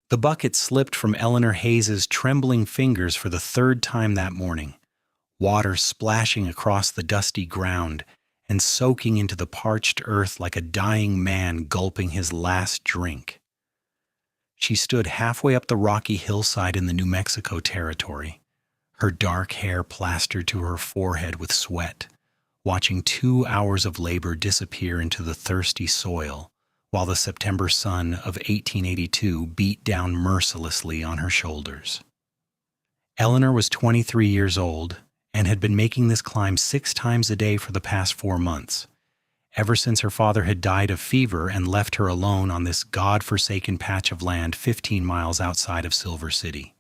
The bucket slipped from Eleanor Hayes's trembling fingers for the third time that morning, water splashing across the dusty ground and soaking into the parched earth like a dying man gulping his last drink. She stood halfway up the rocky hillside in the New Mexico territory, her dark hair plastered to her forehead with sweat, watching 2 hours of labor disappear into the thirsty soil, while the September sun of 1882 beat down mercilessly on her shoulders. Eleanor was 23 years old and had been making this climb 6 times a day for the past 4 months, ever since her father had died of fever and left her alone on this God-forsaken patch of land 15 miles outside of Silver City.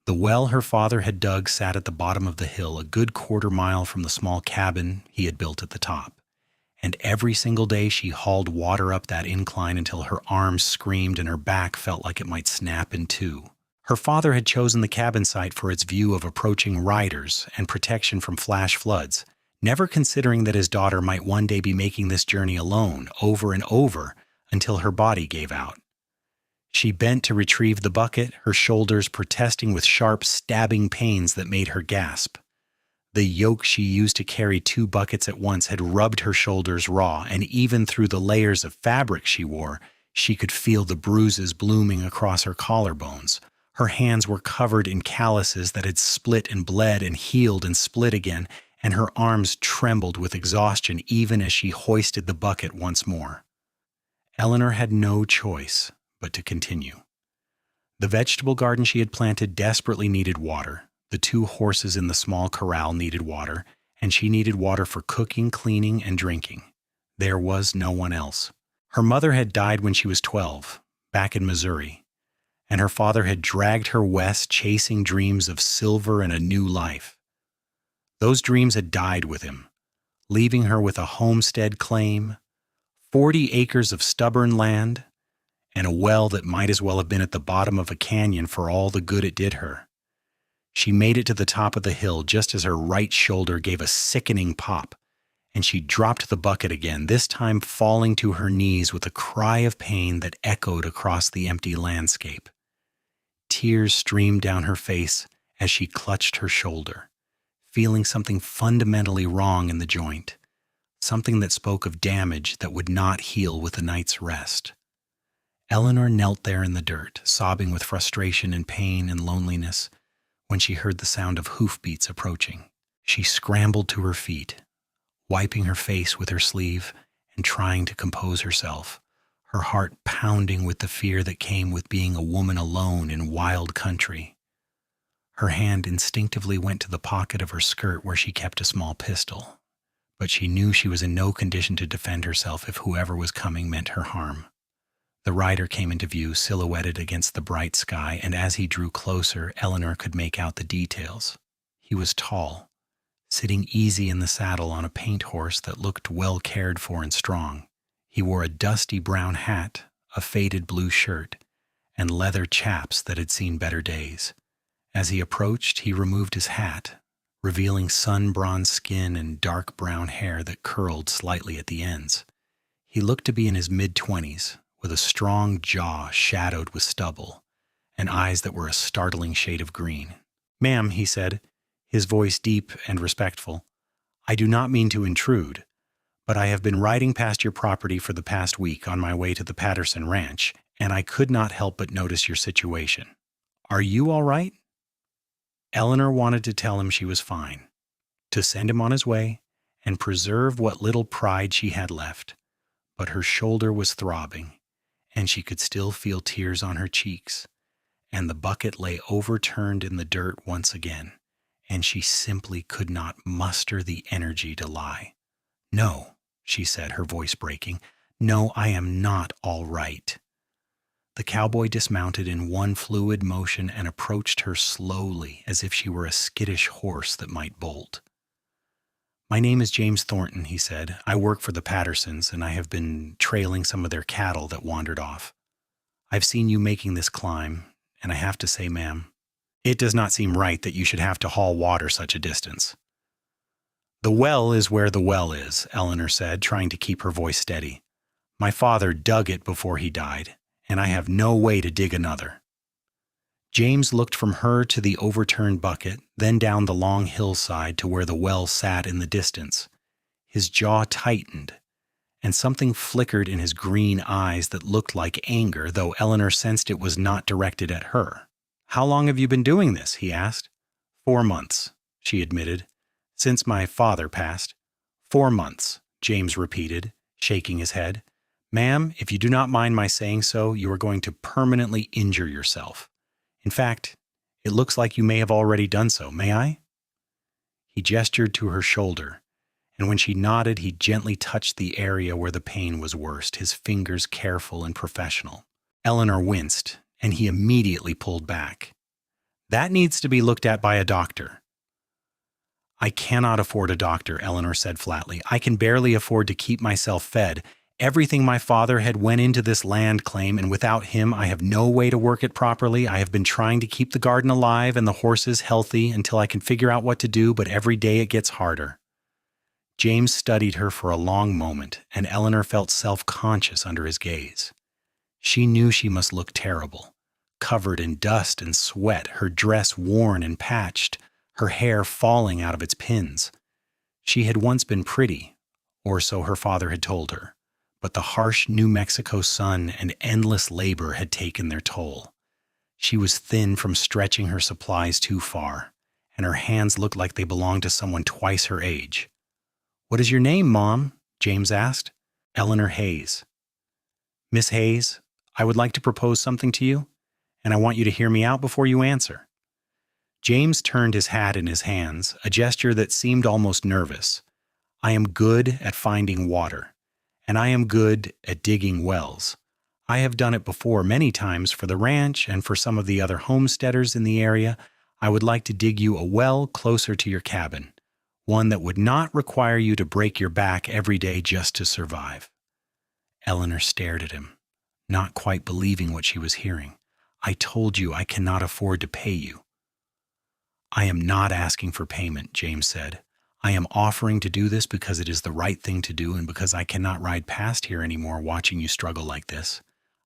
The well her father had dug sat at the bottom of the hill, a good quarter-mile from the small cabin he had built at the top. And every single day she hauled water up that incline until her arms screamed and her back felt like it might snap in two. Her father had chosen the cabin site for its view of approaching riders and protection from flash floods, never considering that his daughter might one day be making this journey alone, over and over, until her body gave out. She bent to retrieve the bucket, her shoulders protesting with sharp, stabbing pains that made her gasp. The yoke she used to carry 2 buckets at once had rubbed her shoulders raw, and even through the layers of fabric she wore, she could feel the bruises blooming across her collarbones. Her hands were covered in calluses that had split and bled and healed and split again, and her arms trembled with exhaustion even as she hoisted the bucket once more. Eleanor had no choice but to continue. The vegetable garden she had planted desperately needed water. The 2 horses in the small corral needed water, and she needed water for cooking, cleaning, and drinking. There was no one else. Her mother had died when she was 12, back in Missouri, and her father had dragged her west chasing dreams of silver and a new life. Those dreams had died with him, leaving her with a homestead claim, 40 acres of stubborn land, and a well that might as well have been at the bottom of a canyon for all the good it did her. She made it to the top of the hill just as her right shoulder gave a sickening pop, and she dropped the bucket again, this time falling to her knees with a cry of pain that echoed across the empty landscape. Tears streamed down her face as she clutched her shoulder, feeling something fundamentally wrong in the joint, something that spoke of damage that would not heal with a night's rest. Eleanor knelt there in the dirt, sobbing with frustration and pain and loneliness, when she heard the sound of hoofbeats approaching. She scrambled to her feet, wiping her face with her sleeve and trying to compose herself, her heart pounding with the fear that came with being a woman alone in wild country. Her hand instinctively went to the pocket of her skirt where she kept a small pistol, but she knew she was in no condition to defend herself if whoever was coming meant her harm. The rider came into view, silhouetted against the bright sky, and as he drew closer, Eleanor could make out the details. He was tall, sitting easy in the saddle on a paint horse that looked well cared for and strong. He wore a dusty brown hat, a faded blue shirt, and leather chaps that had seen better days. As he approached, he removed his hat, revealing sun-bronzed skin and dark brown hair that curled slightly at the ends. He looked to be in his mid-20s, with a strong jaw shadowed with stubble, and eyes that were a startling shade of green. "Ma'am," he said, his voice deep and respectful, "I do not mean to intrude, but I have been riding past your property for the past week on my way to the Patterson Ranch, and I could not help but notice your situation. Are you all right?" Eleanor wanted to tell him she was fine, to send him on his way, and preserve what little pride she had left, but her shoulder was throbbing, and she could still feel tears on her cheeks, and the bucket lay overturned in the dirt once again, and she simply could not muster the energy to lie. "No," she said, her voice breaking. "No, I am not all right." The cowboy dismounted in one fluid motion and approached her slowly as if she were a skittish horse that might bolt. "My name is James Thornton," he said. "I work for the Pattersons, and I have been trailing some of their cattle that wandered off. I've seen you making this climb, and I have to say, ma'am, it does not seem right that you should have to haul water such a distance." "The well is where the well is," Eleanor said, trying to keep her voice steady. "My father dug it before he died, and I have no way to dig another." James looked from her to the overturned bucket, then down the long hillside to where the well sat in the distance. His jaw tightened, and something flickered in his green eyes that looked like anger, though Eleanor sensed it was not directed at her. "How long have you been doing this?" he asked. 4 months, she admitted. "Since my father passed." 4 months, James repeated, shaking his head. "Ma'am, if you do not mind my saying so, you are going to permanently injure yourself. In fact, it looks like you may have already done so. May I?" He gestured to her shoulder, and when she nodded, he gently touched the area where the pain was worst, his fingers careful and professional. Eleanor winced, and he immediately pulled back. "That needs to be looked at by a doctor." "I cannot afford a doctor," Eleanor said flatly. "I can barely afford to keep myself fed. Everything my father had went into this land claim, and without him I have no way to work it properly. I have been trying to keep the garden alive and the horses healthy until I can figure out what to do, but every day it gets harder." James studied her for a long moment, and Eleanor felt self-conscious under his gaze. She knew she must look terrible, covered in dust and sweat, her dress worn and patched, her hair falling out of its pins. She had once been pretty, or so her father had told her, but the harsh New Mexico sun and endless labor had taken their toll. She was thin from stretching her supplies too far, and her hands looked like they belonged to someone twice her age. "What is your name, Mom?" James asked. "Eleanor Hayes." "Miss Hayes, I would like to propose something to you, and I want you to hear me out before you answer." James turned his hat in his hands, a gesture that seemed almost nervous. "I am good at finding water, and I am good at digging wells. I have done it before many times for the ranch and for some of the other homesteaders in the area. I would like to dig you a well closer to your cabin, one that would not require you to break your back every day just to survive." Eleanor stared at him, not quite believing what she was hearing. "I told you I cannot afford to pay you." "I am not asking for payment," James said. "I am offering to do this because it is the right thing to do and because I cannot ride past here anymore watching you struggle like this.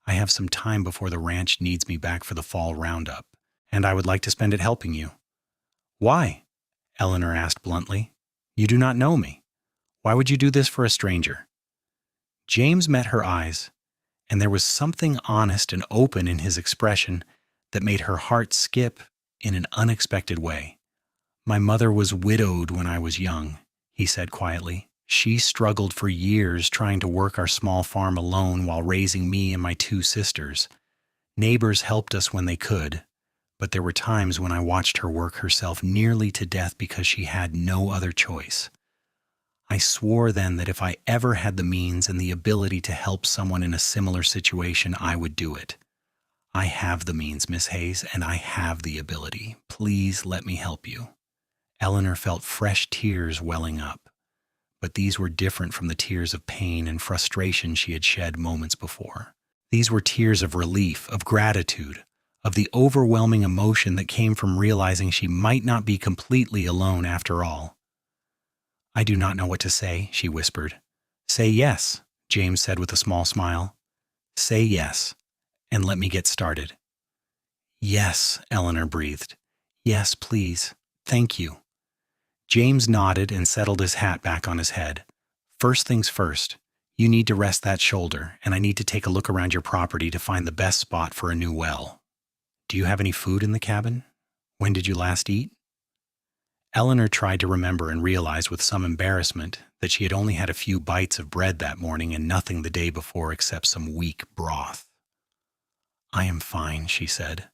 I have some time before the ranch needs me back for the fall roundup, and I would like to spend it helping you." "Why?" Eleanor asked bluntly. "You do not know me. Why would you do this for a stranger?" James met her eyes, and there was something honest and open in his expression that made her heart skip in an unexpected way. "My mother was widowed when I was young," he said quietly. "She struggled for years trying to work our small farm alone while raising me and my 2 sisters. Neighbors helped us when they could, but there were times when I watched her work herself nearly to death because she had no other choice. I swore then that if I ever had the means and the ability to help someone in a similar situation, I would do it. I have the means, Miss Hayes, and I have the ability. Please let me help you." Eleanor felt fresh tears welling up, but these were different from the tears of pain and frustration she had shed moments before. These were tears of relief, of gratitude, of the overwhelming emotion that came from realizing she might not be completely alone after all. "I do not know what to say," she whispered. "Say yes," James said with a small smile. "Say yes, and let me get started." "Yes," Eleanor breathed. "Yes, please. Thank you." James nodded and settled his hat back on his head. "First things first, you need to rest that shoulder, and I need to take a look around your property to find the best spot for a new well. Do you have any food in the cabin? When did you last eat?" Eleanor tried to remember and realized with some embarrassment that she had only had a few bites of bread that morning and nothing the day before except some weak broth. "I am fine," she said,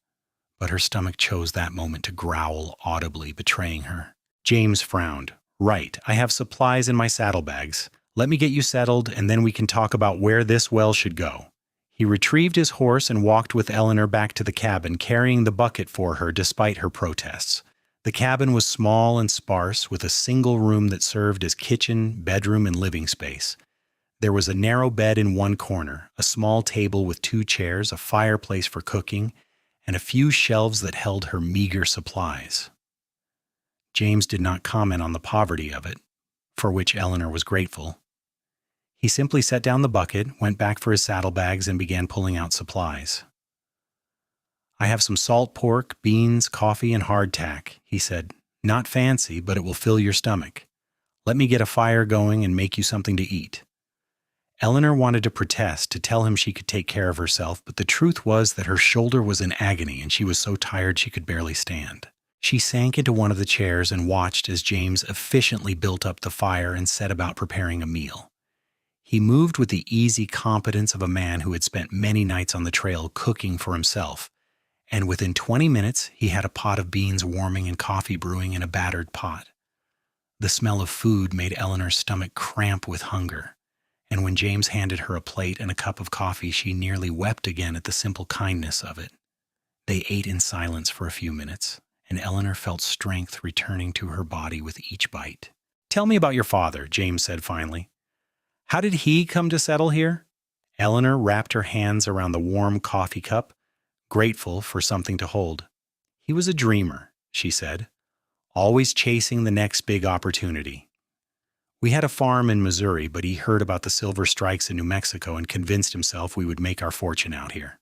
but her stomach chose that moment to growl audibly, betraying her. James frowned. "Right, I have supplies in my saddlebags. Let me get you settled, and then we can talk about where this well should go." He retrieved his horse and walked with Eleanor back to the cabin, carrying the bucket for her despite her protests. The cabin was small and sparse, with a single room that served as kitchen, bedroom, and living space. There was a narrow bed in one corner, a small table with 2 chairs, a fireplace for cooking, and a few shelves that held her meager supplies. James did not comment on the poverty of it, for which Eleanor was grateful. He simply set down the bucket, went back for his saddlebags, and began pulling out supplies. "I have some salt pork, beans, coffee, and hardtack," he said. "Not fancy, but it will fill your stomach. Let me get a fire going and make you something to eat." Eleanor wanted to protest, to tell him she could take care of herself, but the truth was that her shoulder was in agony and she was so tired she could barely stand. She sank into one of the chairs and watched as James efficiently built up the fire and set about preparing a meal. He moved with the easy competence of a man who had spent many nights on the trail cooking for himself, and within 20 minutes he had a pot of beans warming and coffee brewing in a battered pot. The smell of food made Eleanor's stomach cramp with hunger, and when James handed her a plate and a cup of coffee, she nearly wept again at the simple kindness of it. They ate in silence for a few minutes, and Eleanor felt strength returning to her body with each bite. "Tell me about your father," James said finally. "How did he come to settle here?" Eleanor wrapped her hands around the warm coffee cup, grateful for something to hold. "He was a dreamer," she said, "always chasing the next big opportunity. We had a farm in Missouri, but he heard about the silver strikes in New Mexico and convinced himself we would make our fortune out here.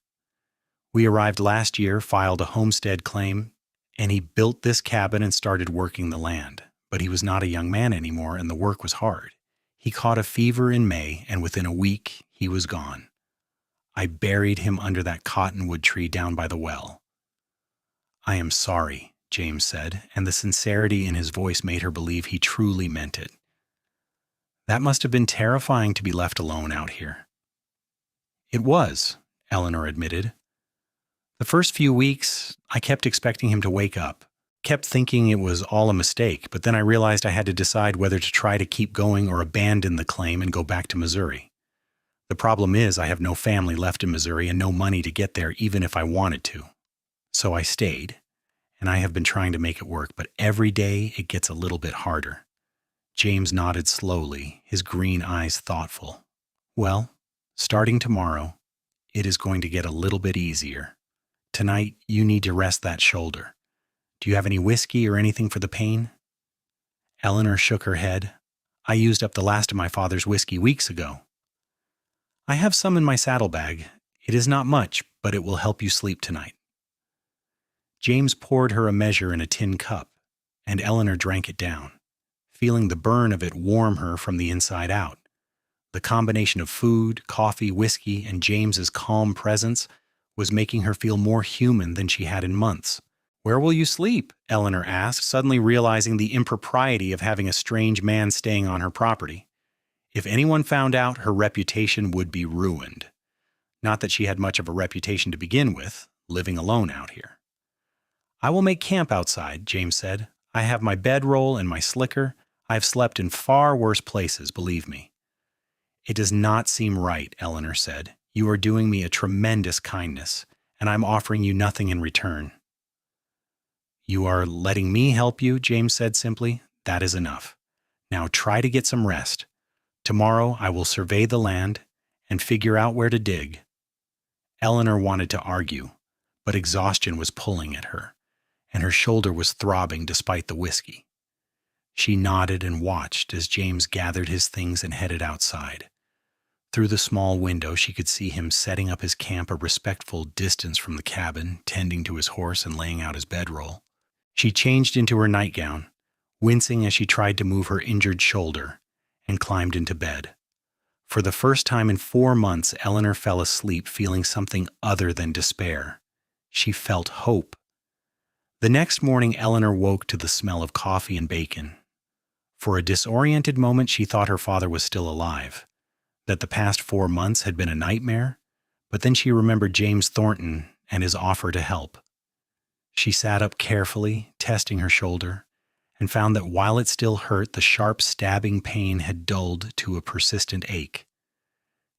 We arrived last year, filed a homestead claim, and he built this cabin and started working the land. But he was not a young man anymore, and the work was hard. He caught a fever in May, and within a week, he was gone. I buried him under that cottonwood tree down by the well." "I am sorry," James said, and the sincerity in his voice made her believe he truly meant it. "That must have been terrifying to be left alone out here." "It was," Eleanor admitted. "The first few weeks, I kept expecting him to wake up, kept thinking it was all a mistake, but then I realized I had to decide whether to try to keep going or abandon the claim and go back to Missouri. The problem is I have no family left in Missouri and no money to get there even if I wanted to. So I stayed, and I have been trying to make it work, but every day it gets a little bit harder." James nodded slowly, his green eyes thoughtful. "Well, starting tomorrow, it is going to get a little bit easier. Tonight, you need to rest that shoulder. Do you have any whiskey or anything for the pain?" Eleanor shook her head. "I used up the last of my father's whiskey weeks ago." "I have some in my saddlebag. It is not much, but it will help you sleep tonight." James poured her a measure in a tin cup, and Eleanor drank it down, feeling the burn of it warm her from the inside out. The combination of food, coffee, whiskey, and James's calm presence was making her feel more human than she had in months. "Where will you sleep?" Eleanor asked, suddenly realizing the impropriety of having a strange man staying on her property. If anyone found out, her reputation would be ruined. Not that she had much of a reputation to begin with, living alone out here. "I will make camp outside," James said. "I have my bedroll and my slicker. I have slept in far worse places, believe me." "It does not seem right," Eleanor said. "You are doing me a tremendous kindness, and I'm offering you nothing in return." "You are letting me help you," James said simply. "That is enough. Now try to get some rest. Tomorrow I will survey the land and figure out where to dig." Eleanor wanted to argue, but exhaustion was pulling at her, and her shoulder was throbbing despite the whiskey. She nodded and watched as James gathered his things and headed outside. Through the small window, she could see him setting up his camp a respectful distance from the cabin, tending to his horse and laying out his bedroll. She changed into her nightgown, wincing as she tried to move her injured shoulder, and climbed into bed. For the first time in 4 months, Eleanor fell asleep feeling something other than despair. She felt hope. The next morning, Eleanor woke to the smell of coffee and bacon. For a disoriented moment, she thought her father was still alive, that the past 4 months had been a nightmare, but then she remembered James Thornton and his offer to help. She sat up carefully, testing her shoulder, and found that while it still hurt, the sharp stabbing pain had dulled to a persistent ache.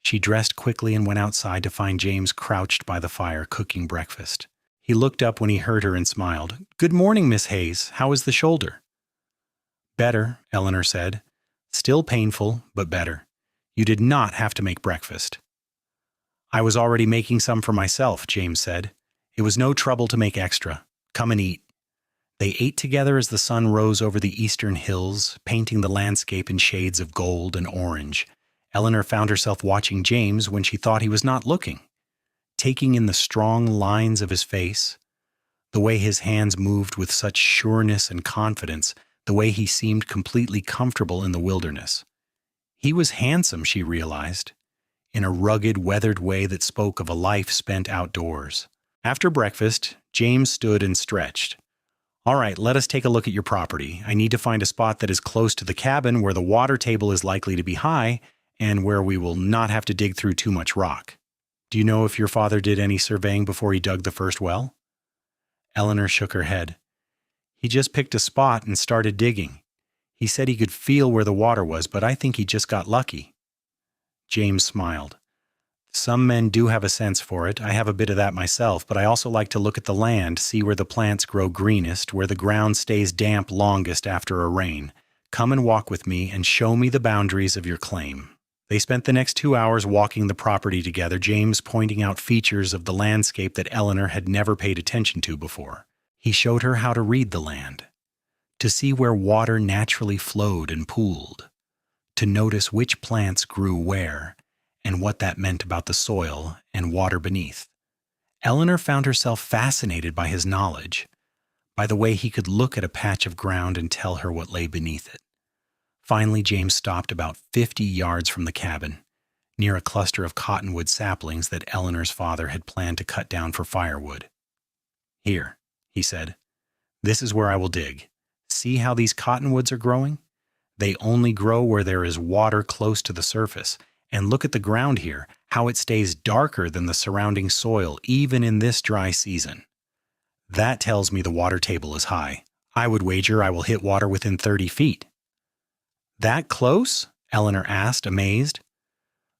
She dressed quickly and went outside to find James crouched by the fire cooking breakfast. He looked up when he heard her and smiled. "Good morning, Miss Hayes. How is the shoulder?" "Better," Eleanor said. "Still painful, but better. You did not have to make breakfast." "I was already making some for myself," James said. "It was no trouble to make extra. Come and eat." They ate together as the sun rose over the eastern hills, painting the landscape in shades of gold and orange. Eleanor found herself watching James when she thought he was not looking, taking in the strong lines of his face, the way his hands moved with such sureness and confidence, the way he seemed completely comfortable in the wilderness. He was handsome, she realized, in a rugged, weathered way that spoke of a life spent outdoors. After breakfast, James stood and stretched. "All right, let us take a look at your property. I need to find a spot that is close to the cabin where the water table is likely to be high and where we will not have to dig through too much rock. Do you know if your father did any surveying before he dug the first well?" Eleanor shook her head. "He just picked a spot and started digging. He said he could feel where the water was, but I think he just got lucky." James smiled. "Some men do have a sense for it. I have a bit of that myself, but I also like to look at the land, see where the plants grow greenest, where the ground stays damp longest after a rain. Come and walk with me and show me the boundaries of your claim." They spent the next 2 hours walking the property together, James pointing out features of the landscape that Eleanor had never paid attention to before. He showed her how to read the land, to see where water naturally flowed and pooled, to notice which plants grew where, and what that meant about the soil and water beneath. Eleanor found herself fascinated by his knowledge, by the way he could look at a patch of ground and tell her what lay beneath it. Finally, James stopped about 50 yards from the cabin, near a cluster of cottonwood saplings that Eleanor's father had planned to cut down for firewood. "Here," he said, "this is where I will dig. See how these cottonwoods are growing? They only grow where there is water close to the surface. And look at the ground here, how it stays darker than the surrounding soil, even in this dry season. That tells me the water table is high. I would wager I will hit water within 30 feet. "That close?" Eleanor asked, amazed.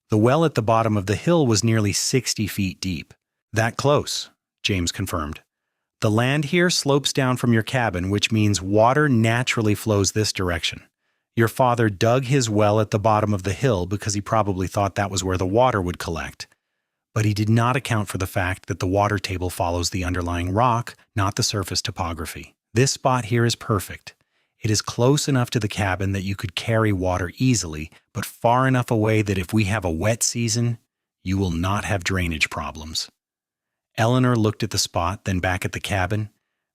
The well at the bottom of the hill was nearly 60 feet deep. "That close," James confirmed. "The land here slopes down from your cabin, which means water naturally flows this direction. Your father dug his well at the bottom of the hill because he probably thought that was where the water would collect. But he did not account for the fact that the water table follows the underlying rock, not the surface topography. This spot here is perfect. It is close enough to the cabin that you could carry water easily, but far enough away that if we have a wet season, you will not have drainage problems." Eleanor looked at the spot, then back at the cabin,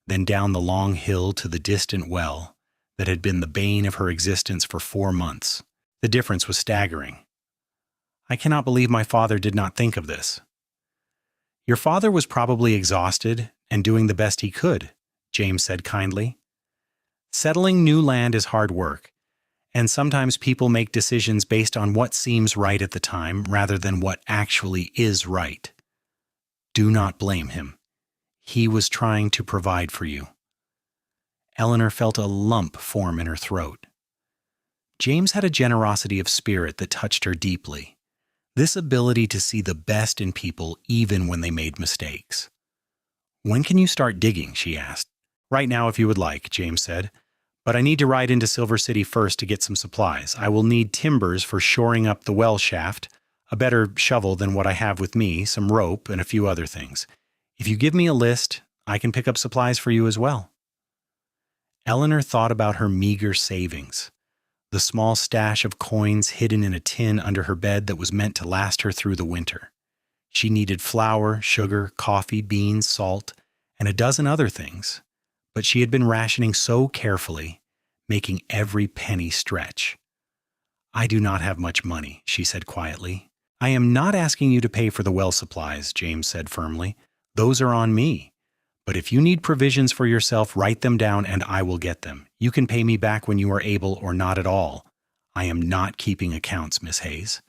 then down the long hill to the distant well that had been the bane of her existence for 4 months. The difference was staggering. "I cannot believe my father did not think of this." "Your father was probably exhausted and doing the best he could," James said kindly. "Settling new land is hard work, and sometimes people make decisions based on what seems right at the time rather than what actually is right. Do not blame him. He was trying to provide for you." Eleanor felt a lump form in her throat. James had a generosity of spirit that touched her deeply. This ability to see the best in people even when they made mistakes. "When can you start digging?" she asked. "Right now if you would like," James said. "But I need to ride into Silver City first to get some supplies. I will need timbers for shoring up the well shaft, a better shovel than what I have with me, some rope, and a few other things. If you give me a list, I can pick up supplies for you as well." Eleanor thought about her meager savings, the small stash of coins hidden in a tin under her bed that was meant to last her through the winter. She needed flour, sugar, coffee, beans, salt, and a dozen other things, but she had been rationing so carefully, making every penny stretch. "I do not have much money," she said quietly. "I am not asking you to pay for the well supplies," James said firmly. "Those are on me. But if you need provisions for yourself, write them down and I will get them. You can pay me back when you are able or not at all. I am not keeping accounts, Miss Hayes."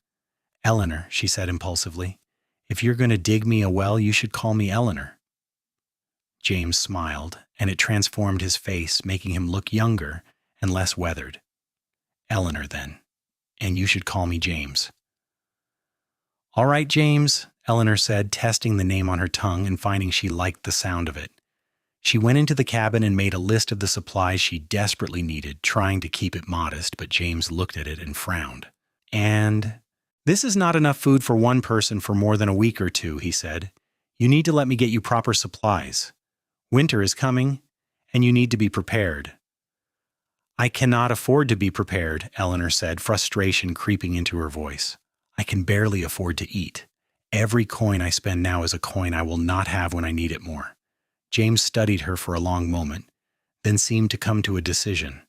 "Eleanor," she said impulsively, "if you're going to dig me a well, you should call me Eleanor." James smiled, and it transformed his face, making him look younger and less weathered. "Eleanor, then, and you should call me James." "All right, James," Eleanor said, testing the name on her tongue and finding she liked the sound of it. She went into the cabin and made a list of the supplies she desperately needed, trying to keep it modest, but James looked at it and frowned. "And this is not enough food for one person for more than a week or two," he said. "You need to let me get you proper supplies. Winter is coming, and you need to be prepared." I cannot afford to be prepared, Eleanor said, frustration creeping into her voice. I can barely afford to eat. Every coin I spend now is a coin I will not have when I need it more. James studied her for a long moment, then seemed to come to a decision.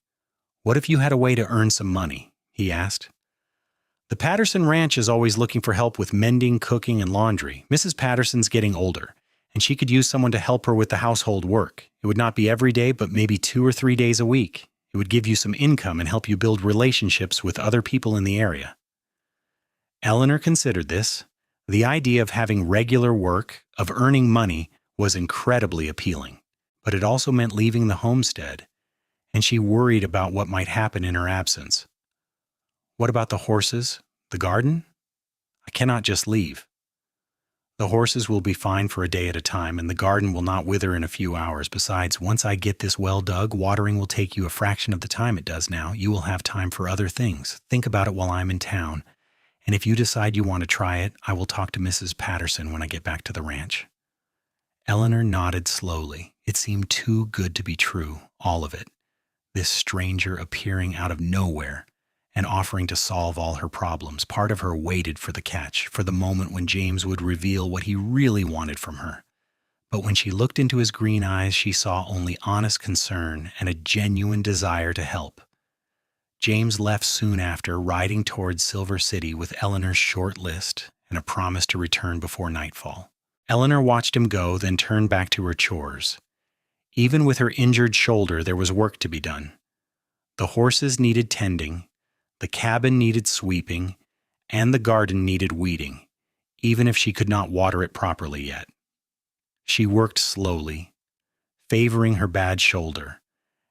What if you had a way to earn some money? He asked. The Patterson Ranch is always looking for help with mending, cooking, and laundry. Mrs. Patterson's getting older, and she could use someone to help her with the household work. It would not be every day, but maybe 2 or 3 days a week. It would give you some income and help you build relationships with other people in the area. Eleanor considered this. The idea of having regular work, of earning money, was incredibly appealing, but it also meant leaving the homestead, and she worried about what might happen in her absence. What about the horses? The garden? I cannot just leave. The horses will be fine for a day at a time, and the garden will not wither in a few hours. Besides, once I get this well dug, watering will take you a fraction of the time it does now. You will have time for other things. Think about it while I'm in town, and if you decide you want to try it, I will talk to Mrs. Patterson when I get back to the ranch. Eleanor nodded slowly. It seemed too good to be true, all of it. This stranger appearing out of nowhere and offering to solve all her problems. Part of her waited for the catch, for the moment when James would reveal what he really wanted from her. But when she looked into his green eyes, she saw only honest concern and a genuine desire to help. James left soon after, riding towards Silver City with Eleanor's short list and a promise to return before nightfall. Eleanor watched him go, then turned back to her chores. Even with her injured shoulder, there was work to be done. The horses needed tending, the cabin needed sweeping, and the garden needed weeding, even if she could not water it properly yet. She worked slowly, favoring her bad shoulder,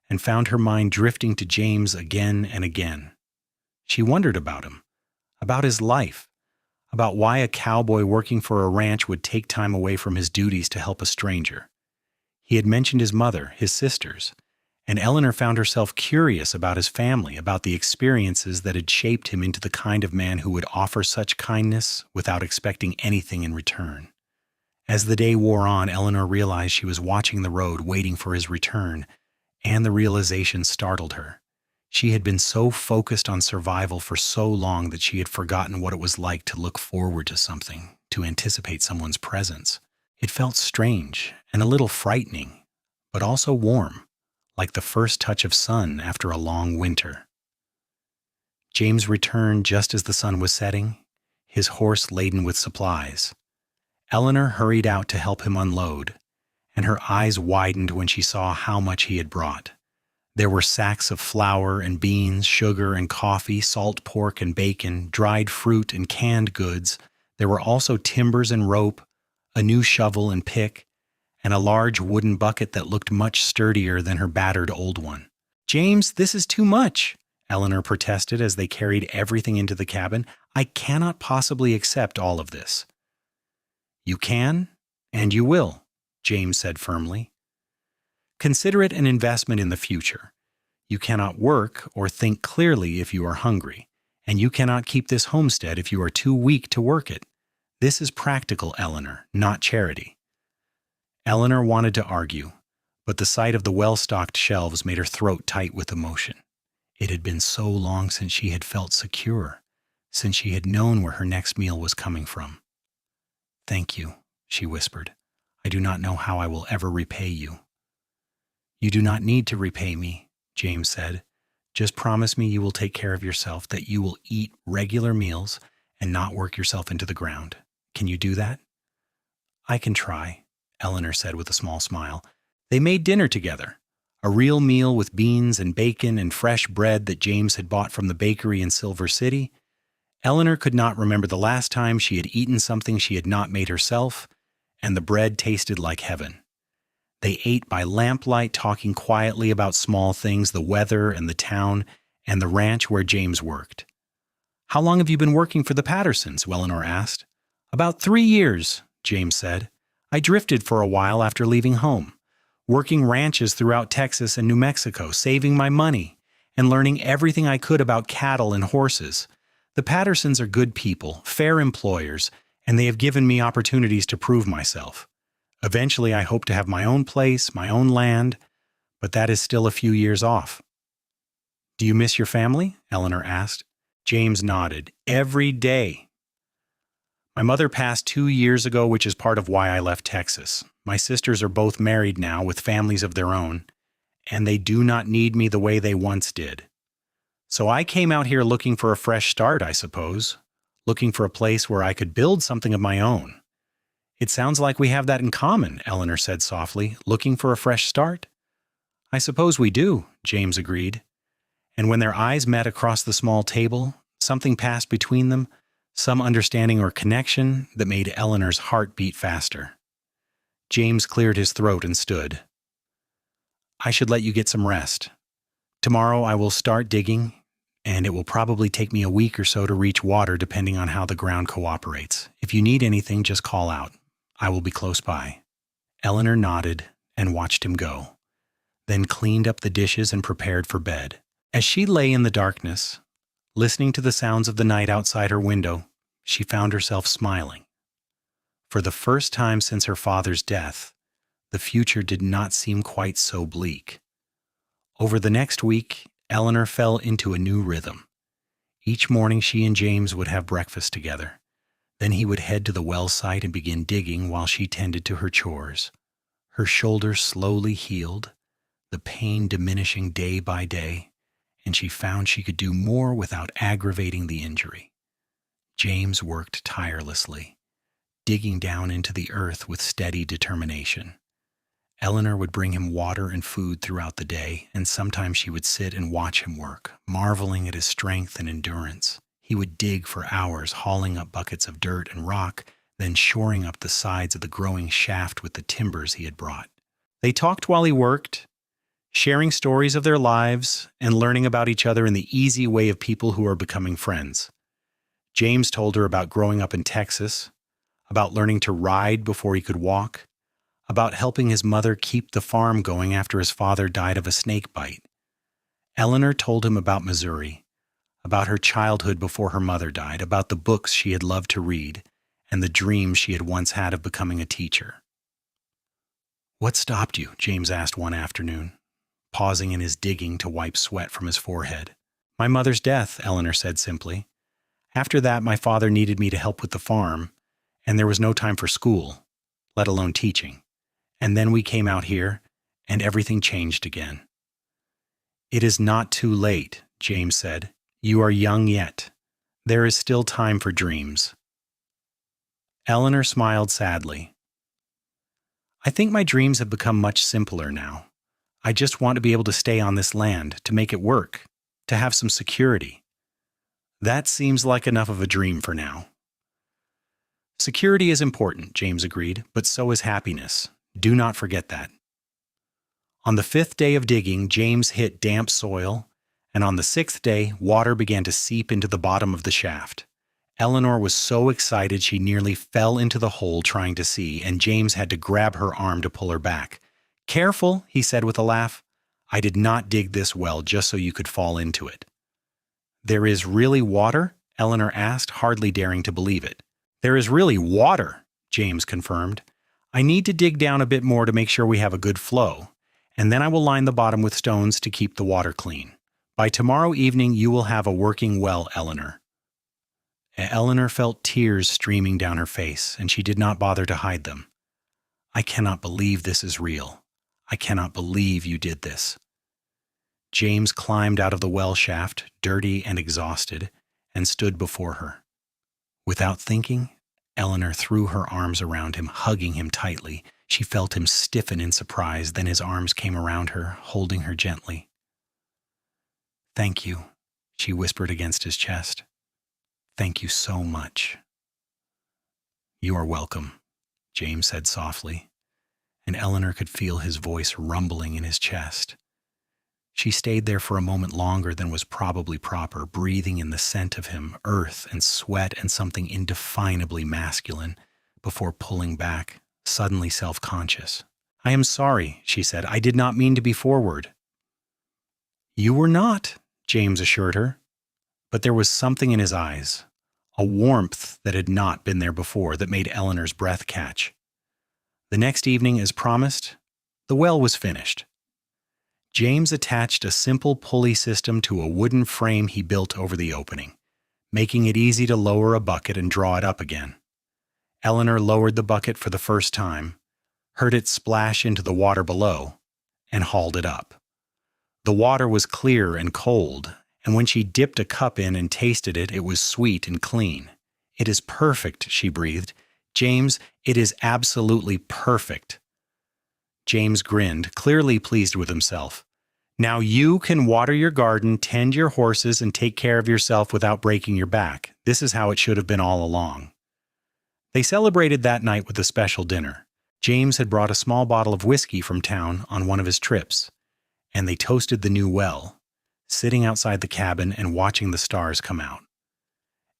and found her mind drifting to James again and again. She wondered about him, about his life, about why a cowboy working for a ranch would take time away from his duties to help a stranger. He had mentioned his mother, his sisters, and Eleanor found herself curious about his family, about the experiences that had shaped him into the kind of man who would offer such kindness without expecting anything in return. As the day wore on, Eleanor realized she was watching the road, waiting for his return, and the realization startled her. She had been so focused on survival for so long that she had forgotten what it was like to look forward to something, to anticipate someone's presence. It felt strange and a little frightening, but also warm, like the first touch of sun after a long winter. James returned just as the sun was setting, his horse laden with supplies. Eleanor hurried out to help him unload, and her eyes widened when she saw how much he had brought. There were sacks of flour and beans, sugar and coffee, salt pork and bacon, dried fruit and canned goods. There were also timbers and rope, a new shovel and pick, and a large wooden bucket that looked much sturdier than her battered old one. "James, this is too much," Eleanor protested as they carried everything into the cabin. "I cannot possibly accept all of this." "You can, and you will," James said firmly. "Consider it an investment in the future. You cannot work or think clearly if you are hungry, and you cannot keep this homestead if you are too weak to work it. This is practical, Eleanor, not charity." Eleanor wanted to argue, but the sight of the well-stocked shelves made her throat tight with emotion. It had been so long since she had felt secure, since she had known where her next meal was coming from. "Thank you," she whispered. "I do not know how I will ever repay you." "You do not need to repay me," James said. "Just promise me you will take care of yourself, that you will eat regular meals and not work yourself into the ground. Can you do that?" "I can try," Eleanor said with a small smile. They made dinner together, a real meal with beans and bacon and fresh bread that James had bought from the bakery in Silver City. Eleanor could not remember the last time she had eaten something she had not made herself, and the bread tasted like heaven. They ate by lamplight, talking quietly about small things, the weather and the town, and the ranch where James worked. "How long have you been working for the Pattersons?" Eleanor asked. "About 3 years," James said. "I drifted for a while after leaving home, working ranches throughout Texas and New Mexico, saving my money, and learning everything I could about cattle and horses. The Pattersons are good people, fair employers, and they have given me opportunities to prove myself. Eventually, I hope to have my own place, my own land, but that is still a few years off." Do you miss your family? Eleanor asked. James nodded. Every day. My mother passed 2 years ago, which is part of why I left Texas. My sisters are both married now with families of their own, and they do not need me the way they once did. So I came out here looking for a fresh start, I suppose, looking for a place where I could build something of my own. It sounds like we have that in common, Eleanor said softly, looking for a fresh start. I suppose we do, James agreed. And when their eyes met across the small table, something passed between them, some understanding or connection that made Eleanor's heart beat faster. James cleared his throat and stood. I should let you get some rest. Tomorrow I will start digging, and it will probably take me a week or so to reach water depending on how the ground cooperates. If you need anything, just call out. I will be close by. Eleanor nodded and watched him go, then cleaned up the dishes and prepared for bed. As she lay in the darkness, listening to the sounds of the night outside her window, she found herself smiling. For the first time since her father's death, the future did not seem quite so bleak. Over the next week, Eleanor fell into a new rhythm. Each morning she and James would have breakfast together. Then he would head to the well site and begin digging while she tended to her chores. Her shoulder slowly healed, the pain diminishing day by day, and she found she could do more without aggravating the injury. James worked tirelessly, digging down into the earth with steady determination. Eleanor would bring him water and food throughout the day, and sometimes she would sit and watch him work, marveling at his strength and endurance. He would dig for hours, hauling up buckets of dirt and rock, then shoring up the sides of the growing shaft with the timbers he had brought. They talked while he worked, sharing stories of their lives and learning about each other in the easy way of people who are becoming friends. James told her about growing up in Texas, about learning to ride before he could walk, about helping his mother keep the farm going after his father died of a snake bite. Eleanor told him about Missouri, about her childhood before her mother died, about the books she had loved to read, and the dreams she had once had of becoming a teacher. What stopped you? James asked one afternoon, pausing in his digging to wipe sweat from his forehead. My mother's death, Eleanor said simply. After that, my father needed me to help with the farm, and there was no time for school, let alone teaching. And then we came out here, and everything changed again. It is not too late, James said. You are young yet. There is still time for dreams. Eleanor smiled sadly. I think my dreams have become much simpler now. I just want to be able to stay on this land, to make it work, to have some security. That seems like enough of a dream for now. Security is important, James agreed, but so is happiness. Do not forget that. On the 5th day of digging, James hit damp soil, and on the 6th day, water began to seep into the bottom of the shaft. Eleanor was so excited she nearly fell into the hole trying to see, and James had to grab her arm to pull her back. Careful, he said with a laugh. I did not dig this well just so you could fall into it. There is really water? Eleanor asked, hardly daring to believe it. There is really water, James confirmed. I need to dig down a bit more to make sure we have a good flow, and then I will line the bottom with stones to keep the water clean. By tomorrow evening, you will have a working well, Eleanor. Eleanor felt tears streaming down her face, and she did not bother to hide them. I cannot believe this is real. I cannot believe you did this. James climbed out of the well shaft, dirty and exhausted, and stood before her. Without thinking, Eleanor threw her arms around him, hugging him tightly. She felt him stiffen in surprise, then his arms came around her, holding her gently. Thank you, she whispered against his chest. Thank you so much. You are welcome, James said softly, and Eleanor could feel his voice rumbling in his chest. She stayed there for a moment longer than was probably proper, breathing in the scent of him, earth and sweat and something indefinably masculine, before pulling back, suddenly self-conscious. I am sorry, she said. I did not mean to be forward. You were not, James assured her. But there was something in his eyes, a warmth that had not been there before, that made Eleanor's breath catch. The next evening, as promised, the well was finished. James attached a simple pulley system to a wooden frame he built over the opening, making it easy to lower a bucket and draw it up again. Eleanor lowered the bucket for the first time, heard it splash into the water below, and hauled it up. The water was clear and cold, and when she dipped a cup in and tasted it, it was sweet and clean. "It is perfect," she breathed. "James, it is absolutely perfect." James grinned, clearly pleased with himself. "Now you can water your garden, tend your horses, and take care of yourself without breaking your back. This is how it should have been all along." They celebrated that night with a special dinner. James had brought a small bottle of whiskey from town on one of his trips, and they toasted the new well, sitting outside the cabin and watching the stars come out.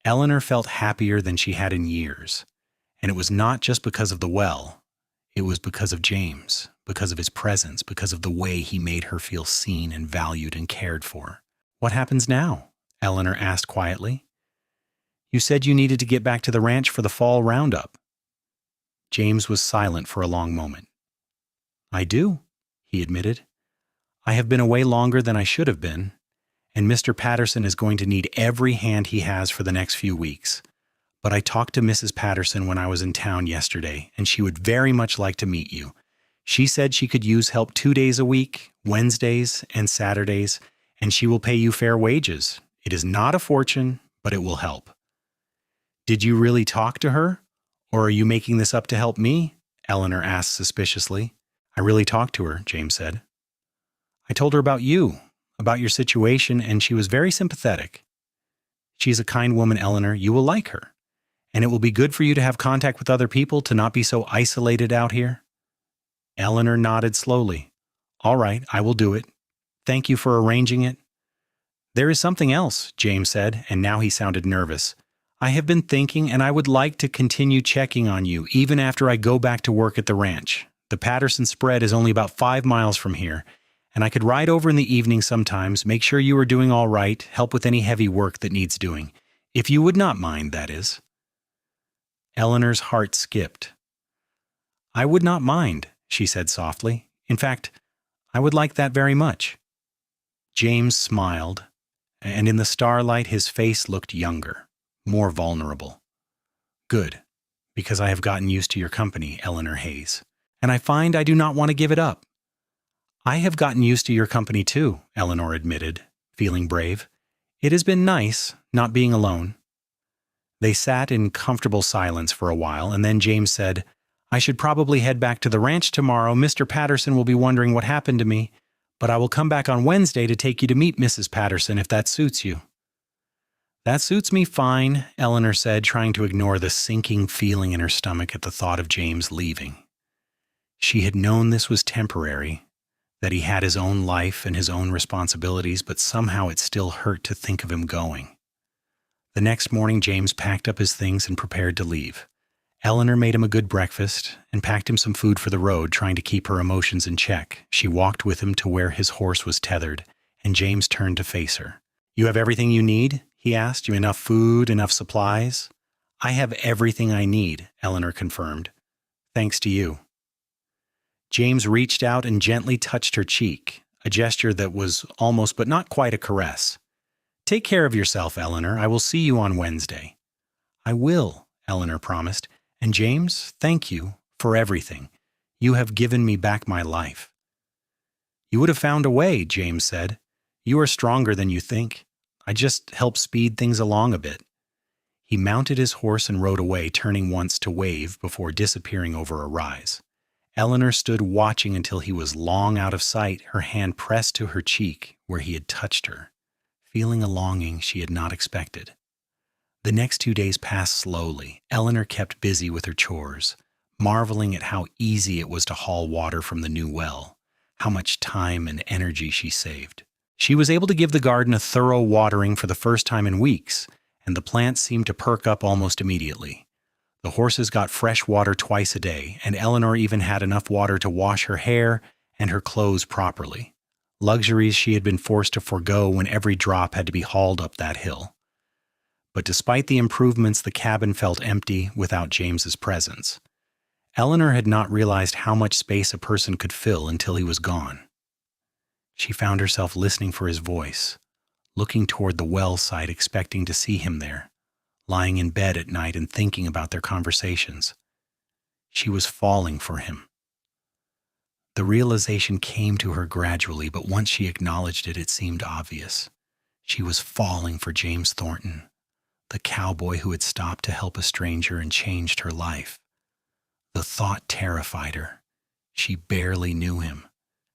Eleanor felt happier than she had in years, and it was not just because of the well. It was because of James, because of his presence, because of the way he made her feel seen and valued and cared for. "What happens now?" Eleanor asked quietly. "You said you needed to get back to the ranch for the fall roundup." James was silent for a long moment. "I do," he admitted. "I have been away longer than I should have been, and Mr. Patterson is going to need every hand he has for the next few weeks. But I talked to Mrs. Patterson when I was in town yesterday, and she would very much like to meet you. She said she could use help 2 days a week, Wednesdays and Saturdays, and she will pay you fair wages. It is not a fortune, but it will help." "Did you really talk to her? Or are you making this up to help me?" Eleanor asked suspiciously. "I really talked to her," James said. "I told her about you, about your situation, and she was very sympathetic. She is a kind woman, Eleanor. You will like her. And it will be good for you to have contact with other people, to not be so isolated out here." Eleanor nodded slowly. "All right, I will do it. Thank you for arranging it." "There is something else," James said, and now he sounded nervous. "I have been thinking, and I would like to continue checking on you, even after I go back to work at the ranch. The Patterson spread is only about 5 miles from here, and I could ride over in the evening sometimes, make sure you are doing all right, help with any heavy work that needs doing. If you would not mind, that is." Eleanor's heart skipped. "I would not mind," she said softly. "In fact, I would like that very much." James smiled, and in the starlight his face looked younger, more vulnerable. "Good, because I have gotten used to your company, Eleanor Hayes, and I find I do not want to give it up." "I have gotten used to your company too," Eleanor admitted, feeling brave. "It has been nice, not being alone." They sat in comfortable silence for a while, and then James said, "I should probably head back to the ranch tomorrow. Mr. Patterson will be wondering what happened to me, but I will come back on Wednesday to take you to meet Mrs. Patterson if that suits you." "That suits me fine," Eleanor said, trying to ignore the sinking feeling in her stomach at the thought of James leaving. She had known this was temporary, that he had his own life and his own responsibilities, but somehow it still hurt to think of him going. The next morning, James packed up his things and prepared to leave. Eleanor made him a good breakfast and packed him some food for the road, trying to keep her emotions in check. She walked with him to where his horse was tethered, and James turned to face her. "You have everything you need?" he asked. "You enough food, enough supplies?" "I have everything I need," Eleanor confirmed. "Thanks to you." James reached out and gently touched her cheek, a gesture that was almost but not quite a caress. "Take care of yourself, Eleanor. I will see you on Wednesday." "I will," Eleanor promised. "And James, thank you for everything. You have given me back my life." "You would have found a way," James said. "You are stronger than you think. I just helped speed things along a bit." He mounted his horse and rode away, turning once to wave before disappearing over a rise. Eleanor stood watching until he was long out of sight, her hand pressed to her cheek where he had touched her, feeling a longing she had not expected. The next 2 days passed slowly. Eleanor kept busy with her chores, marveling at how easy it was to haul water from the new well, how much time and energy she saved. She was able to give the garden a thorough watering for the first time in weeks, and the plants seemed to perk up almost immediately. The horses got fresh water twice a day, and Eleanor even had enough water to wash her hair and her clothes properly, luxuries she had been forced to forego when every drop had to be hauled up that hill. But despite the improvements, the cabin felt empty without James's presence. Eleanor had not realized how much space a person could fill until he was gone. She found herself listening for his voice, looking toward the well site expecting to see him there, lying in bed at night and thinking about their conversations. She was falling for him. The realization came to her gradually, but once she acknowledged it, it seemed obvious. She was falling for James Thornton, the cowboy who had stopped to help a stranger and changed her life. The thought terrified her. She barely knew him,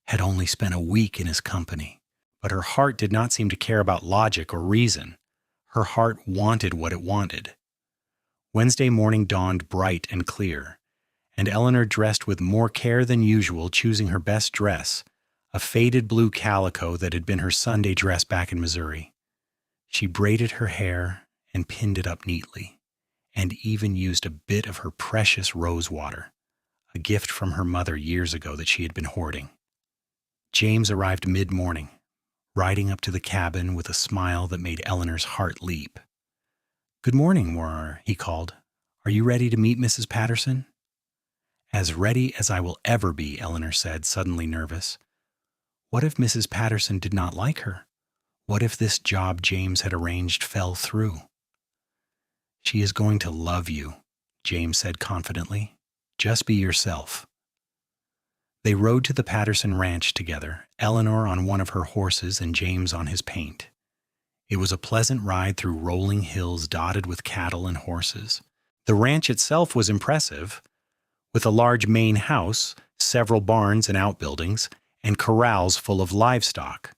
had only spent a week in his company, but her heart did not seem to care about logic or reason. Her heart wanted what it wanted. Wednesday morning dawned bright and clear, and Eleanor dressed with more care than usual, choosing her best dress, a faded blue calico that had been her Sunday dress back in Missouri. She braided her hair and pinned it up neatly, and even used a bit of her precious rose water, a gift from her mother years ago that she had been hoarding. James arrived mid-morning, riding up to the cabin with a smile that made Eleanor's heart leap. "Good morning, Warner," he called. "Are you ready to meet Mrs. Patterson?" "As ready as I will ever be," Eleanor said, suddenly nervous. What if Mrs. Patterson did not like her? What if this job James had arranged fell through? "She is going to love you," James said confidently. "Just be yourself." They rode to the Patterson ranch together, Eleanor on one of her horses and James on his paint. It was a pleasant ride through rolling hills dotted with cattle and horses. The ranch itself was impressive, with a large main house, several barns and outbuildings, and corrals full of livestock.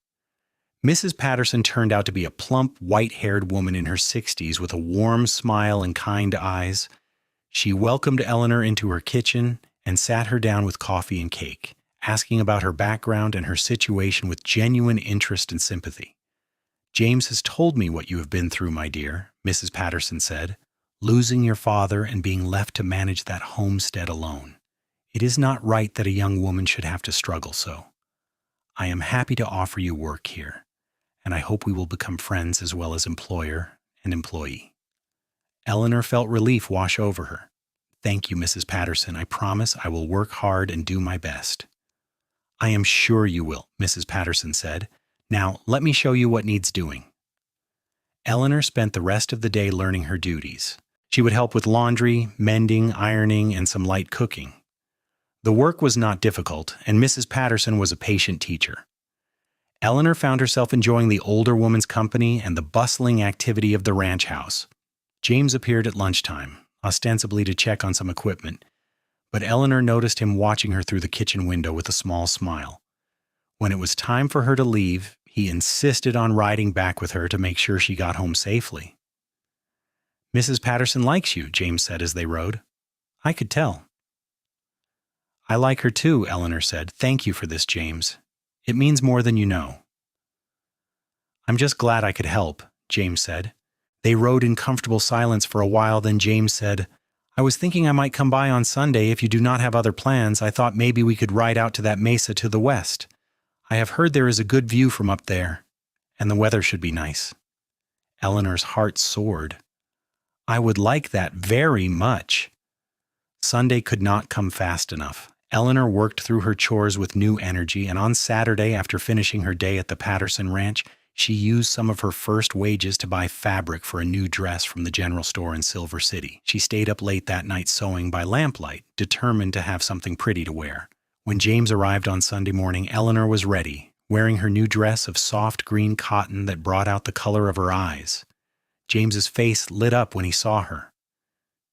Mrs. Patterson turned out to be a plump, white-haired woman in her 60s with a warm smile and kind eyes. She welcomed Eleanor into her kitchen and sat her down with coffee and cake, asking about her background and her situation with genuine interest and sympathy. "James has told me what you have been through, my dear," Mrs. Patterson said, "losing your father and being left to manage that homestead alone. It is not right that a young woman should have to struggle so. I am happy to offer you work here, and I hope we will become friends as well as employer and employee." Eleanor felt relief wash over her. "Thank you, Mrs. Patterson. I promise I will work hard and do my best." "I am sure you will," Mrs. Patterson said. "Now, let me show you what needs doing." Eleanor spent the rest of the day learning her duties. She would help with laundry, mending, ironing, and some light cooking. The work was not difficult, and Mrs. Patterson was a patient teacher. Eleanor found herself enjoying the older woman's company and the bustling activity of the ranch house. James appeared at lunchtime, ostensibly to check on some equipment, but Eleanor noticed him watching her through the kitchen window with a small smile. When it was time for her to leave, he insisted on riding back with her to make sure she got home safely. "Mrs. Patterson likes you," James said as they rode. "I could tell." "I like her too," Eleanor said. "Thank you for this, James. It means more than you know." "I'm just glad I could help," James said. They rode in comfortable silence for a while, then James said, "I was thinking I might come by on Sunday if you do not have other plans. I thought maybe we could ride out to that mesa to the west. I have heard there is a good view from up there, and the weather should be nice." Eleanor's heart soared. "I would like that very much." Sunday could not come fast enough. Eleanor worked through her chores with new energy, and on Saturday, after finishing her day at the Patterson Ranch, she used some of her first wages to buy fabric for a new dress from the general store in Silver City. She stayed up late that night sewing by lamplight, determined to have something pretty to wear. When James arrived on Sunday morning, Eleanor was ready, wearing her new dress of soft green cotton that brought out the color of her eyes. James's face lit up when he saw her.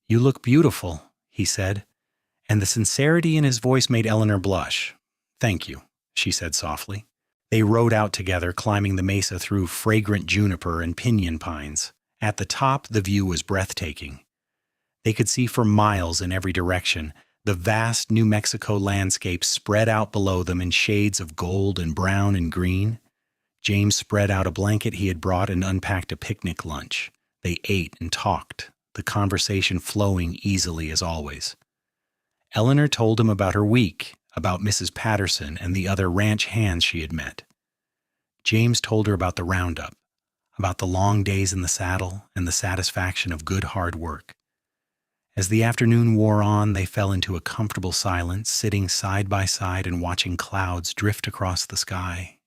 "You look beautiful," he said, and the sincerity in his voice made Eleanor blush. "Thank you," she said softly. They rode out together, climbing the mesa through fragrant juniper and pinyon pines. At the top, the view was breathtaking. They could see for miles in every direction. The vast New Mexico landscape spread out below them in shades of gold and brown and green. James spread out a blanket he had brought and unpacked a picnic lunch. They ate and talked, the conversation flowing easily as always. Eleanor told him about her week, about Mrs. Patterson and the other ranch hands she had met. James told her about the roundup, about the long days in the saddle and the satisfaction of good hard work. As the afternoon wore on, they fell into a comfortable silence, sitting side by side and watching clouds drift across the sky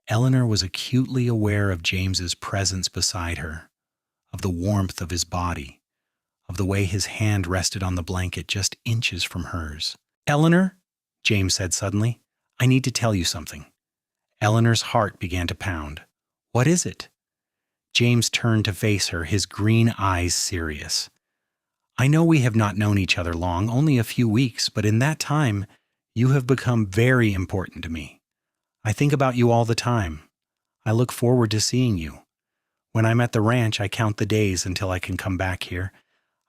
Eleanor was acutely aware of James's presence beside her, of the warmth of his body, of the way his hand rested on the blanket just inches from hers. "Eleanor," James said suddenly, "I need to tell you something." Eleanor's heart began to pound. "What is it?" James turned to face her, his green eyes serious. "I know we have not known each other long, only a few weeks, but in that time, you have become very important to me. I think about you all the time. I look forward to seeing you. When I'm at the ranch, I count the days until I can come back here.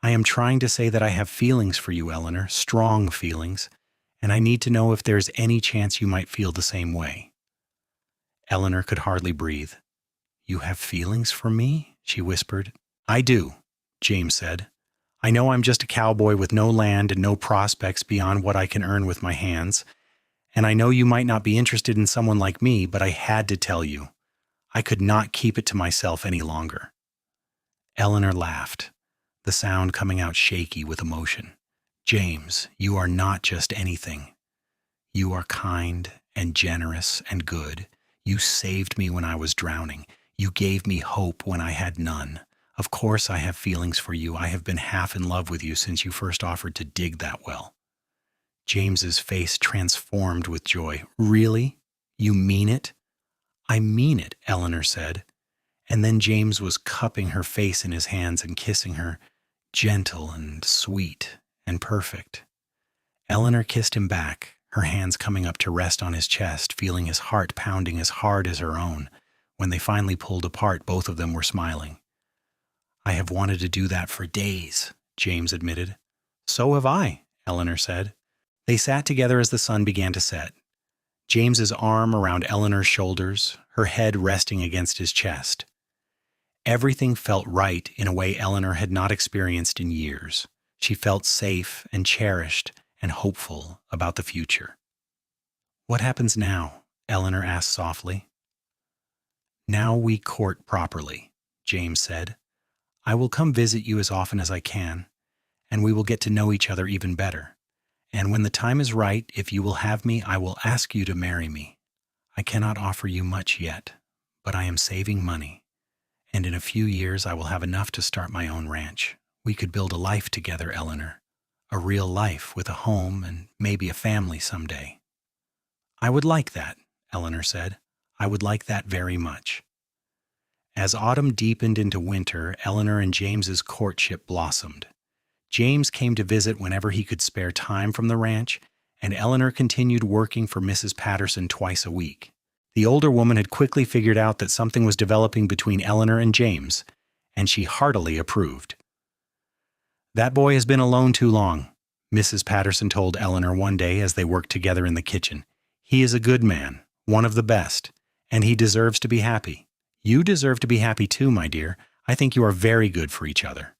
I am trying to say that I have feelings for you, Eleanor, strong feelings, and I need to know if there's any chance you might feel the same way." Eleanor could hardly breathe. "You have feelings for me?" she whispered. "I do," James said. "I know I'm just a cowboy with no land and no prospects beyond what I can earn with my hands. And I know you might not be interested in someone like me, but I had to tell you. I could not keep it to myself any longer." Eleanor laughed, the sound coming out shaky with emotion. "James, you are not just anything. You are kind and generous and good. You saved me when I was drowning. You gave me hope when I had none. Of course I have feelings for you. I have been half in love with you since you first offered to dig that well." James's face transformed with joy. "Really? You mean it?" "I mean it," Eleanor said. And then James was cupping her face in his hands and kissing her, gentle and sweet and perfect. Eleanor kissed him back, her hands coming up to rest on his chest, feeling his heart pounding as hard as her own. When they finally pulled apart, both of them were smiling. "I have wanted to do that for days," James admitted. "So have I," Eleanor said. They sat together as the sun began to set. James's arm around Eleanor's shoulders, her head resting against his chest. Everything felt right in a way Eleanor had not experienced in years. She felt safe and cherished and hopeful about the future. "What happens now?" Eleanor asked softly. "Now we court properly," James said. "I will come visit you as often as I can, and we will get to know each other even better. And when the time is right, if you will have me, I will ask you to marry me. I cannot offer you much yet, but I am saving money, and in a few years I will have enough to start my own ranch. We could build a life together, Eleanor, a real life with a home and maybe a family someday." "I would like that," Eleanor said. "I would like that very much." As autumn deepened into winter, Eleanor and James's courtship blossomed. James came to visit whenever he could spare time from the ranch, and Eleanor continued working for Mrs. Patterson twice a week. The older woman had quickly figured out that something was developing between Eleanor and James, and she heartily approved. "That boy has been alone too long," Mrs. Patterson told Eleanor one day as they worked together in the kitchen. "He is a good man, one of the best, and he deserves to be happy. You deserve to be happy too, my dear. I think you are very good for each other."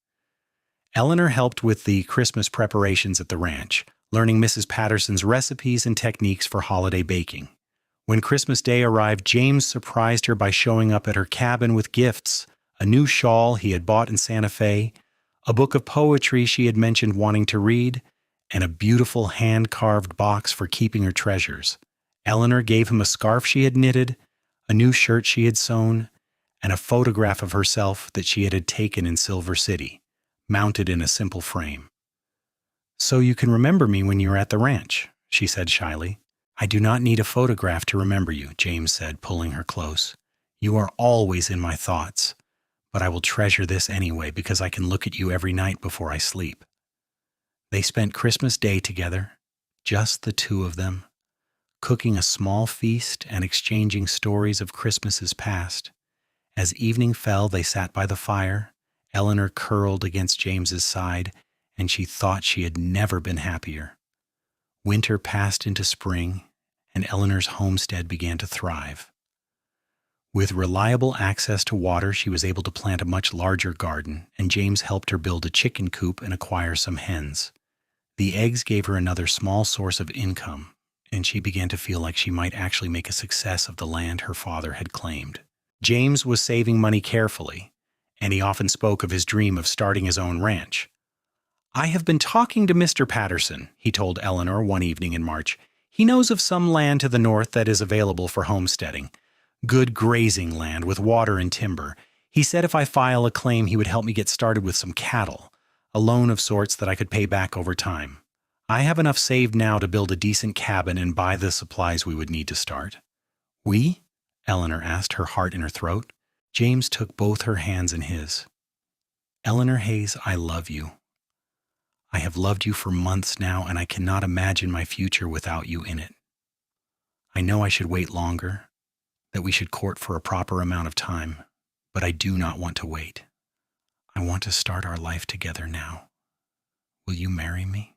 Eleanor helped with the Christmas preparations at the ranch, learning Mrs. Patterson's recipes and techniques for holiday baking. When Christmas Day arrived, James surprised her by showing up at her cabin with gifts, a new shawl he had bought in Santa Fe, a book of poetry she had mentioned wanting to read, and a beautiful hand-carved box for keeping her treasures. Eleanor gave him a scarf she had knitted, a new shirt she had sewn, and a photograph of herself that she had taken in Silver City, mounted in a simple frame. "So you can remember me when you are at the ranch," she said shyly. "I do not need a photograph to remember you," James said, pulling her close. "You are always in my thoughts, but I will treasure this anyway because I can look at you every night before I sleep." They spent Christmas Day together, just the two of them, cooking a small feast and exchanging stories of Christmases past. As evening fell, they sat by the fire, Eleanor curled against James's side, and she thought she had never been happier. Winter passed into spring, and Eleanor's homestead began to thrive. With reliable access to water, she was able to plant a much larger garden, and James helped her build a chicken coop and acquire some hens. The eggs gave her another small source of income, and she began to feel like she might actually make a success of the land her father had claimed. James was saving money carefully, and he often spoke of his dream of starting his own ranch. "I have been talking to Mr. Patterson," he told Eleanor one evening in March. "He knows of some land to the north that is available for homesteading. Good grazing land with water and timber. He said if I file a claim, he would help me get started with some cattle, a loan of sorts that I could pay back over time. I have enough saved now to build a decent cabin and buy the supplies we would need to start. We? Eleanor asked, her heart in her throat. James took both her hands in his. Eleanor Hayes, I love you. I have loved you for months now, and I cannot imagine my future without you in it. I know I should wait longer, that we should court for a proper amount of time, but I do not want to wait. I want to start our life together now. Will you marry me?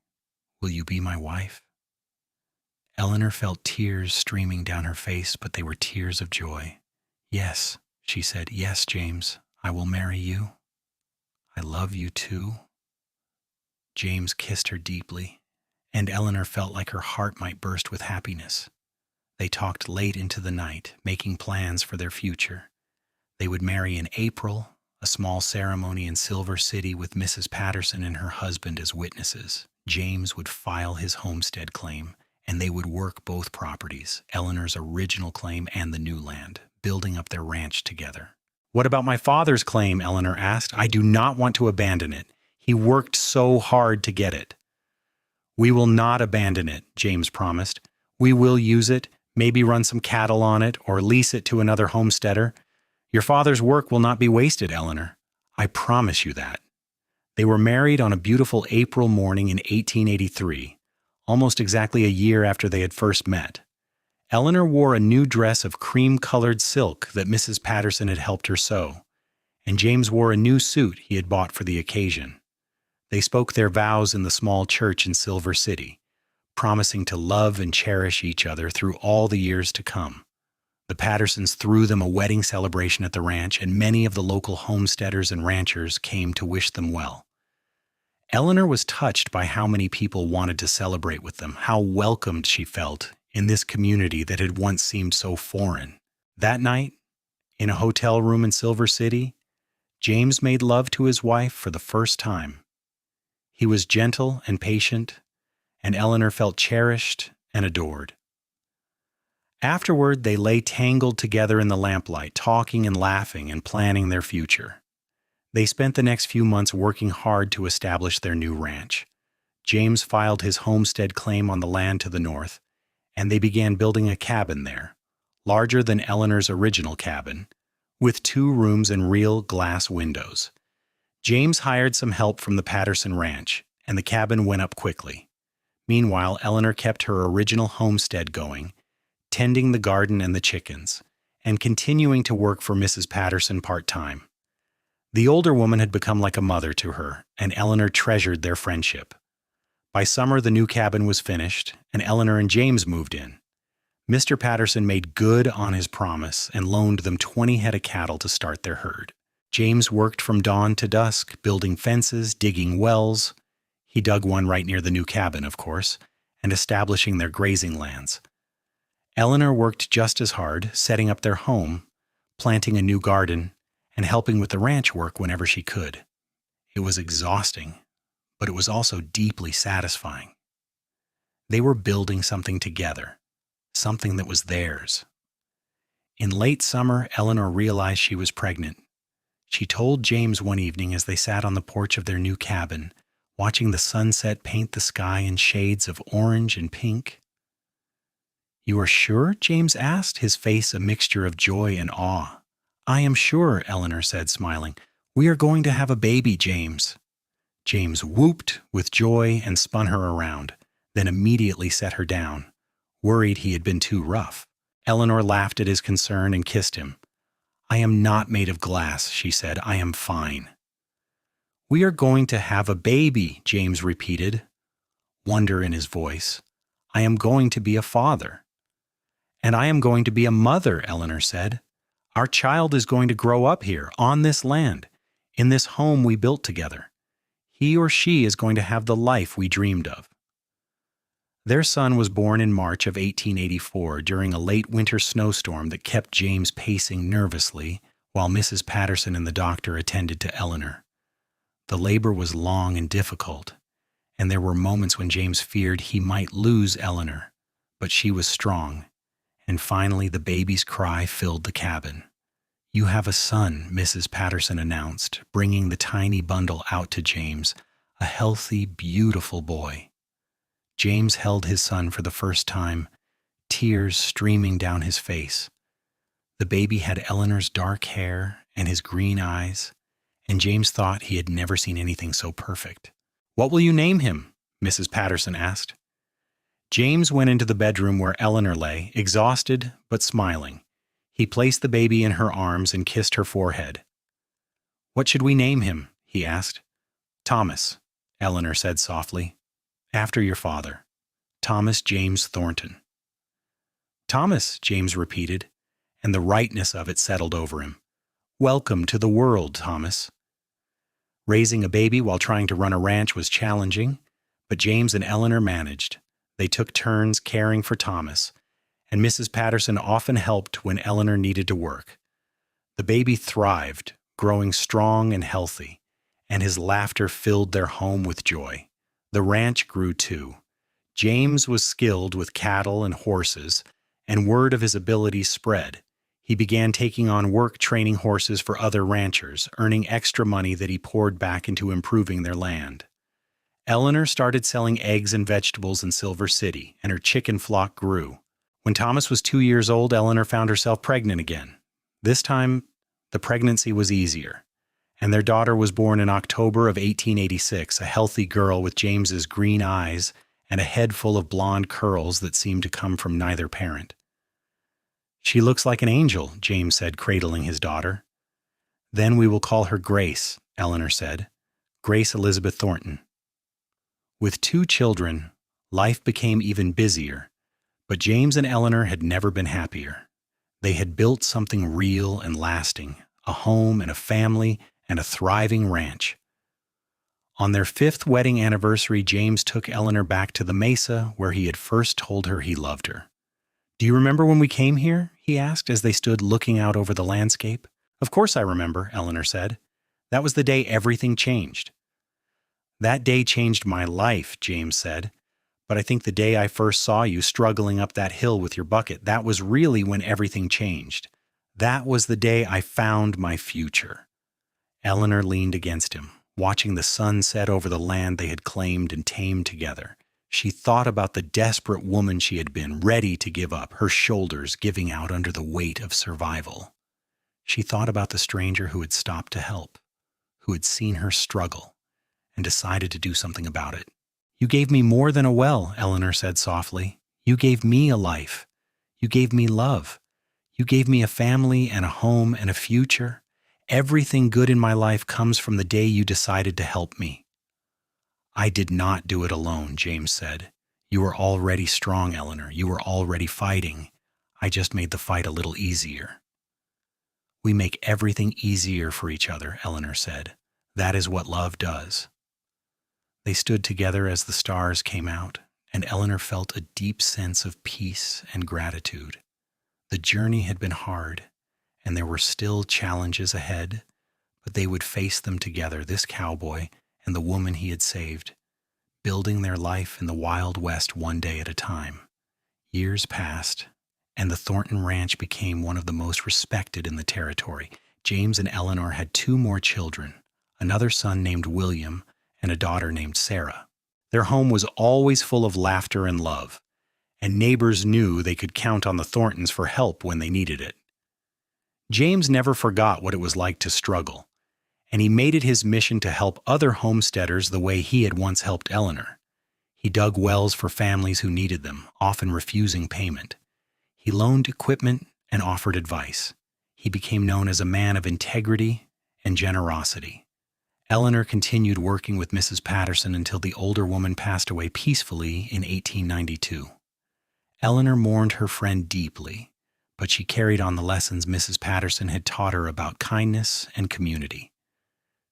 Will you be my wife? Eleanor felt tears streaming down her face, but they were tears of joy. Yes, she said, yes, James, I will marry you. I love you too. James kissed her deeply, and Eleanor felt like her heart might burst with happiness. They talked late into the night, making plans for their future. They would marry in April, a small ceremony in Silver City with Mrs. Patterson and her husband as witnesses. James would file his homestead claim, and they would work both properties, Eleanor's original claim and the new land, building up their ranch together. What about my father's claim? Eleanor asked. I do not want to abandon it. He worked so hard to get it. We will not abandon it, James promised. We will use it, maybe run some cattle on it, or lease it to another homesteader. Your father's work will not be wasted, Eleanor. I promise you that. They were married on a beautiful April morning in 1883, almost exactly a year after they had first met. Eleanor wore a new dress of cream-colored silk that Mrs. Patterson had helped her sew, and James wore a new suit he had bought for the occasion. They spoke their vows in the small church in Silver City, promising to love and cherish each other through all the years to come. The Pattersons threw them a wedding celebration at the ranch, and many of the local homesteaders and ranchers came to wish them well. Eleanor was touched by how many people wanted to celebrate with them, how welcomed she felt in this community that had once seemed so foreign. That night, in a hotel room in Silver City, James made love to his wife for the first time. He was gentle and patient, and Eleanor felt cherished and adored. Afterward, they lay tangled together in the lamplight, talking and laughing and planning their future. They spent the next few months working hard to establish their new ranch. James filed his homestead claim on the land to the north, and they began building a cabin there, larger than Eleanor's original cabin, with 2 rooms and real glass windows. James hired some help from the Patterson ranch, and the cabin went up quickly. Meanwhile, Eleanor kept her original homestead going, tending the garden and the chickens, and continuing to work for Mrs. Patterson part-time. The older woman had become like a mother to her, and Eleanor treasured their friendship. By summer, the new cabin was finished, and Eleanor and James moved in. Mr. Patterson made good on his promise and loaned them 20 head of cattle to start their herd. James worked from dawn to dusk, building fences, digging wells. He dug one right near the new cabin, of course, and establishing their grazing lands. Eleanor worked just as hard, setting up their home, planting a new garden, and helping with the ranch work whenever she could. It was exhausting, but it was also deeply satisfying. They were building something together, something that was theirs. In late summer, Eleanor realized she was pregnant. She told James one evening as they sat on the porch of their new cabin, watching the sunset paint the sky in shades of orange and pink. "You are sure?" James asked, his face a mixture of joy and awe. "I am sure," Eleanor said, smiling. "We are going to have a baby, James." James whooped with joy and spun her around, then immediately set her down, worried he had been too rough. Eleanor laughed at his concern and kissed him. "I am not made of glass," she said. "I am fine." "We are going to have a baby," James repeated, wonder in his voice. "I am going to be a father." "And I am going to be a mother," Eleanor said. "Our child is going to grow up here, on this land, in this home we built together. He or she is going to have the life we dreamed of." Their son was born in March of 1884 during a late winter snowstorm that kept James pacing nervously while Mrs. Patterson and the doctor attended to Eleanor. The labor was long and difficult, and there were moments when James feared he might lose Eleanor, but she was strong, And finally, the baby's cry filled the cabin. "You have a son," Mrs. Patterson announced, bringing the tiny bundle out to James, a healthy, beautiful boy. James held his son for the first time, tears streaming down his face. The baby had Eleanor's dark hair and his green eyes, and James thought he had never seen anything so perfect. "What will you name him?" Mrs. Patterson asked. James went into the bedroom where Eleanor lay, exhausted but smiling. He placed the baby in her arms and kissed her forehead. "What should we name him?" he asked. "Thomas," Eleanor said softly. "After your father. Thomas James Thornton." "Thomas," James repeated, and the rightness of it settled over him. "Welcome to the world, Thomas." Raising a baby while trying to run a ranch was challenging, but James and Eleanor managed. They took turns caring for Thomas, and Mrs. Patterson often helped when Eleanor needed to work. The baby thrived, growing strong and healthy, and his laughter filled their home with joy. The ranch grew too. James was skilled with cattle and horses, and word of his abilities spread. He began taking on work training horses for other ranchers, earning extra money that he poured back into improving their land. Eleanor started selling eggs and vegetables in Silver City, and her chicken flock grew. When Thomas was 2 years old, Eleanor found herself pregnant again. This time, the pregnancy was easier, and their daughter was born in October of 1886, a healthy girl with James's green eyes and a head full of blonde curls that seemed to come from neither parent. "She looks like an angel," James said, cradling his daughter. "Then we will call her Grace," Eleanor said. "Grace Elizabeth Thornton." With 2 children, life became even busier, but James and Eleanor had never been happier. They had built something real and lasting, a home and a family and a thriving ranch. On their 5th wedding anniversary, James took Eleanor back to the mesa where he had first told her he loved her. "Do you remember when we came here?" he asked as they stood looking out over the landscape. "Of course I remember," Eleanor said. "That was the day everything changed." "That day changed my life," James said. "But I think the day I first saw you struggling up that hill with your bucket, that was really when everything changed. That was the day I found my future." Eleanor leaned against him, watching the sun set over the land they had claimed and tamed together. She thought about the desperate woman she had been, ready to give up, her shoulders giving out under the weight of survival. She thought about the stranger who had stopped to help, who had seen her struggle, and decided to do something about it. "You gave me more than a well," Eleanor said softly. "You gave me a life. You gave me love. You gave me a family and a home and a future. Everything good in my life comes from the day you decided to help me." "I did not do it alone," James said. "You were already strong, Eleanor. You were already fighting. I just made the fight a little easier." "We make everything easier for each other," Eleanor said. "That is what love does." They stood together as the stars came out, and Eleanor felt a deep sense of peace and gratitude. The journey had been hard, and there were still challenges ahead, but they would face them together, this cowboy and the woman he had saved, building their life in the Wild West one day at a time. Years passed, and the Thornton Ranch became one of the most respected in the territory. James and Eleanor had 2 more children, another son named William and a daughter named Sarah. Their home was always full of laughter and love, and neighbors knew they could count on the Thorntons for help when they needed it. James never forgot what it was like to struggle, and he made it his mission to help other homesteaders the way he had once helped Eleanor. He dug wells for families who needed them, often refusing payment. He loaned equipment and offered advice. He became known as a man of integrity and generosity. Eleanor continued working with Mrs. Patterson until the older woman passed away peacefully in 1892. Eleanor mourned her friend deeply, but she carried on the lessons Mrs. Patterson had taught her about kindness and community.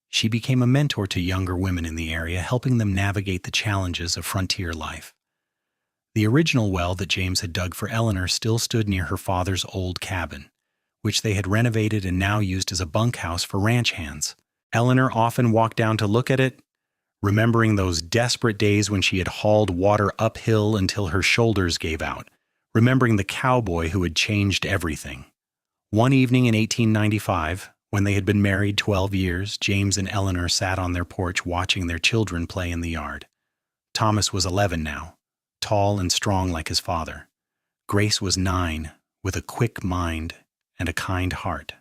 She became a mentor to younger women in the area, helping them navigate the challenges of frontier life. The original well that James had dug for Eleanor still stood near her father's old cabin, which they had renovated and now used as a bunkhouse for ranch hands. Eleanor often walked down to look at it, remembering those desperate days when she had hauled water uphill until her shoulders gave out, remembering the cowboy who had changed everything. One evening in 1895, when they had been married 12 years, James and Eleanor sat on their porch watching their children play in the yard. Thomas was 11 now, tall and strong like his father. Grace was 9, with a quick mind and a kind heart.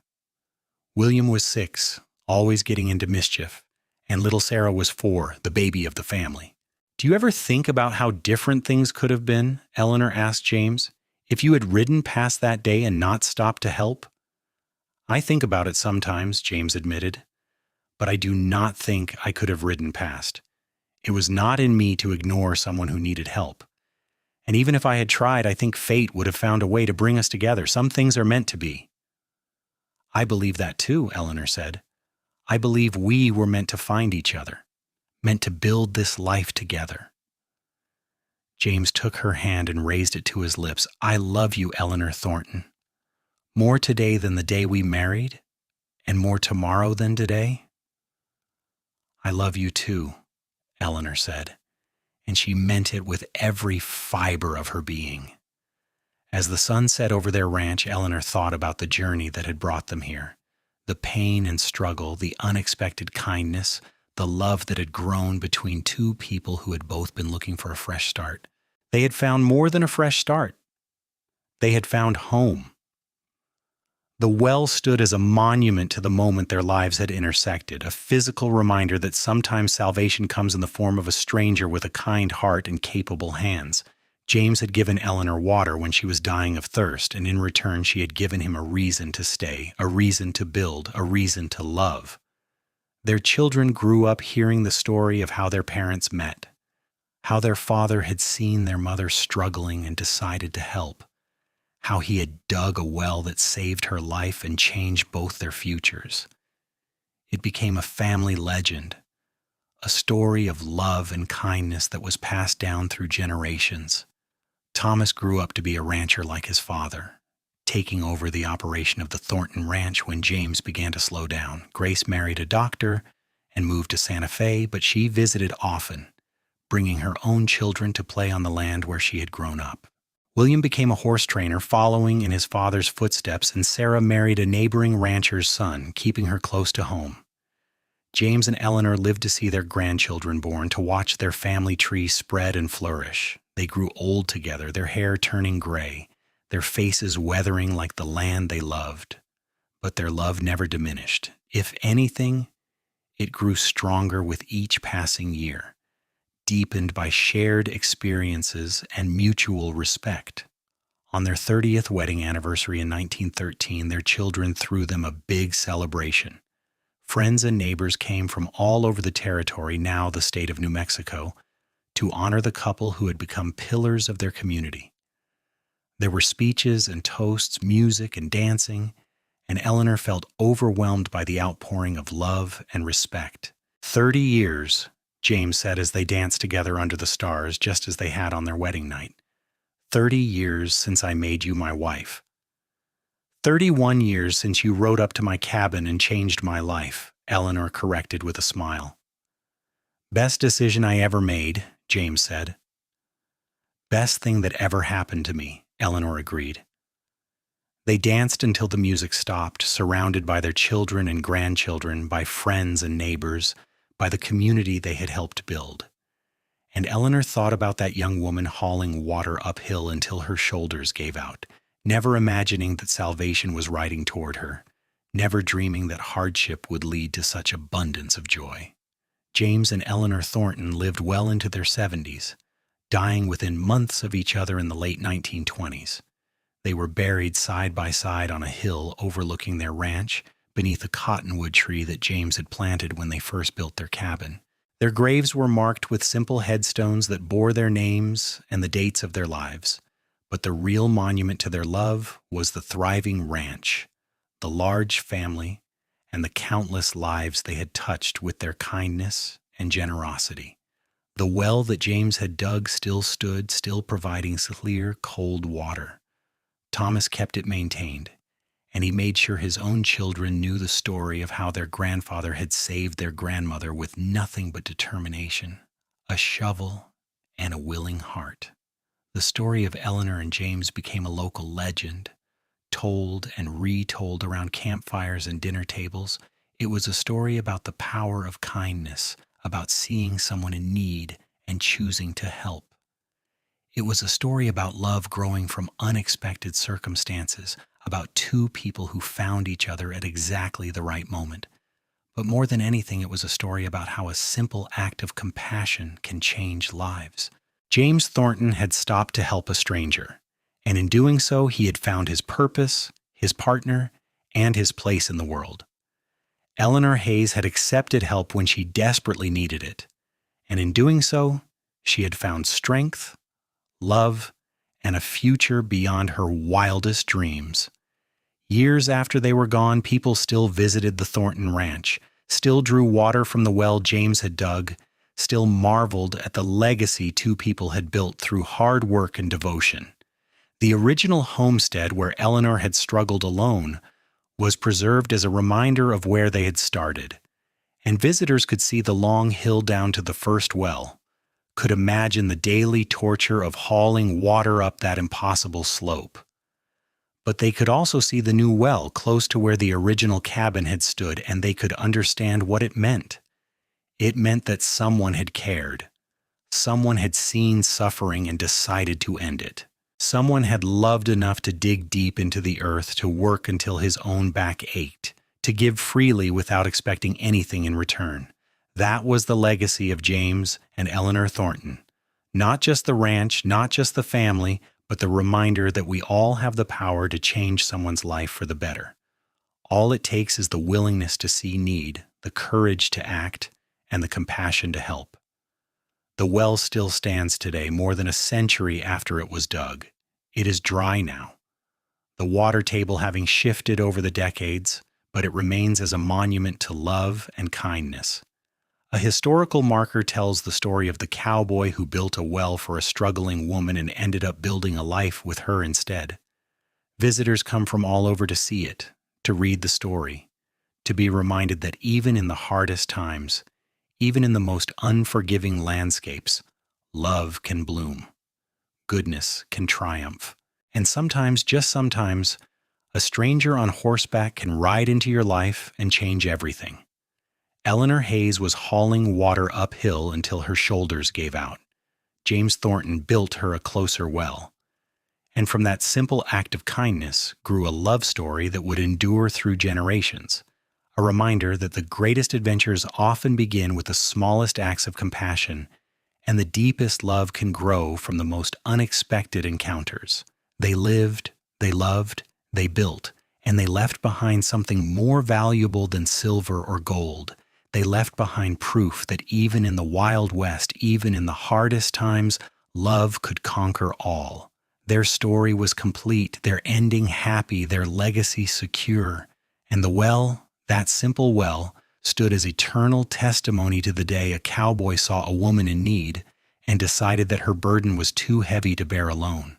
William was 6, always getting into mischief, and little Sarah was 4, the baby of the family. "Do you ever think about how different things could have been?" Eleanor asked James. "If you had ridden past that day and not stopped to help?" "I think about it sometimes," James admitted, "but I do not think I could have ridden past. It was not in me to ignore someone who needed help. And even if I had tried, I think fate would have found a way to bring us together. Some things are meant to be." "I believe that too," Eleanor said. "I believe we were meant to find each other, meant to build this life together." James took her hand and raised it to his lips. "I love you, Eleanor Thornton. More today than the day we married, and more tomorrow than today." "I love you too," Eleanor said, and she meant it with every fiber of her being. As the sun set over their ranch, Eleanor thought about the journey that had brought them here. The pain and struggle, the unexpected kindness, the love that had grown between two people who had both been looking for a fresh start. They had found more than a fresh start. They had found home. The well stood as a monument to the moment their lives had intersected, a physical reminder that sometimes salvation comes in the form of a stranger with a kind heart and capable hands. James had given Eleanor water when she was dying of thirst, and in return she had given him a reason to stay, a reason to build, a reason to love. Their children grew up hearing the story of how their parents met, how their father had seen their mother struggling and decided to help, how he had dug a well that saved her life and changed both their futures. It became a family legend, a story of love and kindness that was passed down through generations. Thomas grew up to be a rancher like his father, taking over the operation of the Thornton Ranch when James began to slow down. Grace married a doctor and moved to Santa Fe, but she visited often, bringing her own children to play on the land where she had grown up. William became a horse trainer, following in his father's footsteps, and Sarah married a neighboring rancher's son, keeping her close to home. James and Eleanor lived to see their grandchildren born, to watch their family tree spread and flourish. They grew old together, their hair turning gray, their faces weathering like the land they loved. But their love never diminished. If anything, it grew stronger with each passing year, deepened by shared experiences and mutual respect. On their 30th wedding anniversary in 1913, their children threw them a big celebration. Friends and neighbors came from all over the territory, now the state of New Mexico, to honor the couple who had become pillars of their community. There were speeches and toasts, music and dancing, and Eleanor felt overwhelmed by the outpouring of love and respect. 30 years, James said as they danced together under the stars, just as they had on their wedding night. 30 years since I made you my wife. 31 years since you rode up to my cabin and changed my life, Eleanor corrected with a smile. Best decision I ever made, James said. Best thing that ever happened to me, Eleanor agreed. They danced until the music stopped, surrounded by their children and grandchildren, by friends and neighbors, by the community they had helped build. And Eleanor thought about that young woman hauling water uphill until her shoulders gave out, never imagining that salvation was riding toward her, never dreaming that hardship would lead to such abundance of joy. James and Eleanor Thornton lived well into their 70s, dying within months of each other in the late 1920s. They were buried side by side on a hill overlooking their ranch, beneath a cottonwood tree that James had planted when they first built their cabin. Their graves were marked with simple headstones that bore their names and the dates of their lives. But the real monument to their love was the thriving ranch, the large family, and the countless lives they had touched with their kindness and generosity. The well that James had dug still stood, still providing clear, cold water. Thomas kept it maintained, and he made sure his own children knew the story of how their grandfather had saved their grandmother with nothing but determination, a shovel, and a willing heart. The story of Eleanor and James became a local legend, told and retold around campfires and dinner tables. It was a story about the power of kindness, about seeing someone in need and choosing to help. It was a story about love growing from unexpected circumstances, about two people who found each other at exactly the right moment. But more than anything, it was a story about how a simple act of compassion can change lives. James Thornton had stopped to help a stranger, and in doing so, he had found his purpose, his partner, and his place in the world. Eleanor Hayes had accepted help when she desperately needed it, and in doing so, she had found strength, love, and a future beyond her wildest dreams. Years after they were gone, people still visited the Thornton Ranch, still drew water from the well James had dug, still marveled at the legacy two people had built through hard work and devotion. The original homestead where Eleanor had struggled alone was preserved as a reminder of where they had started, and visitors could see the long hill down to the first well, could imagine the daily torture of hauling water up that impossible slope. But they could also see the new well close to where the original cabin had stood, and they could understand what it meant. It meant that someone had cared. Someone had seen suffering and decided to end it. Someone had loved enough to dig deep into the earth, to work until his own back ached, to give freely without expecting anything in return. That was the legacy of James and Eleanor Thornton. Not just the ranch, not just the family, but the reminder that we all have the power to change someone's life for the better. All it takes is the willingness to see need, the courage to act, and the compassion to help. The well still stands today, more than a century after it was dug. It is dry now, the water table having shifted over the decades, but it remains as a monument to love and kindness. A historical marker tells the story of the cowboy who built a well for a struggling woman and ended up building a life with her instead. Visitors come from all over to see it, to read the story, to be reminded that even in the hardest times, even in the most unforgiving landscapes, love can bloom, goodness can triumph, and sometimes, just sometimes, a stranger on horseback can ride into your life and change everything. Eleanor Hayes was hauling water uphill until her shoulders gave out. James Thornton built her a closer well. And from that simple act of kindness grew a love story that would endure through generations. A reminder that the greatest adventures often begin with the smallest acts of compassion, and the deepest love can grow from the most unexpected encounters. They lived, they loved, they built, and they left behind something more valuable than silver or gold. They left behind proof that even in the Wild West, even in the hardest times, love could conquer all. Their story was complete, their ending happy, their legacy secure. And the well, that simple well, stood as eternal testimony to the day a cowboy saw a woman in need and decided that her burden was too heavy to bear alone.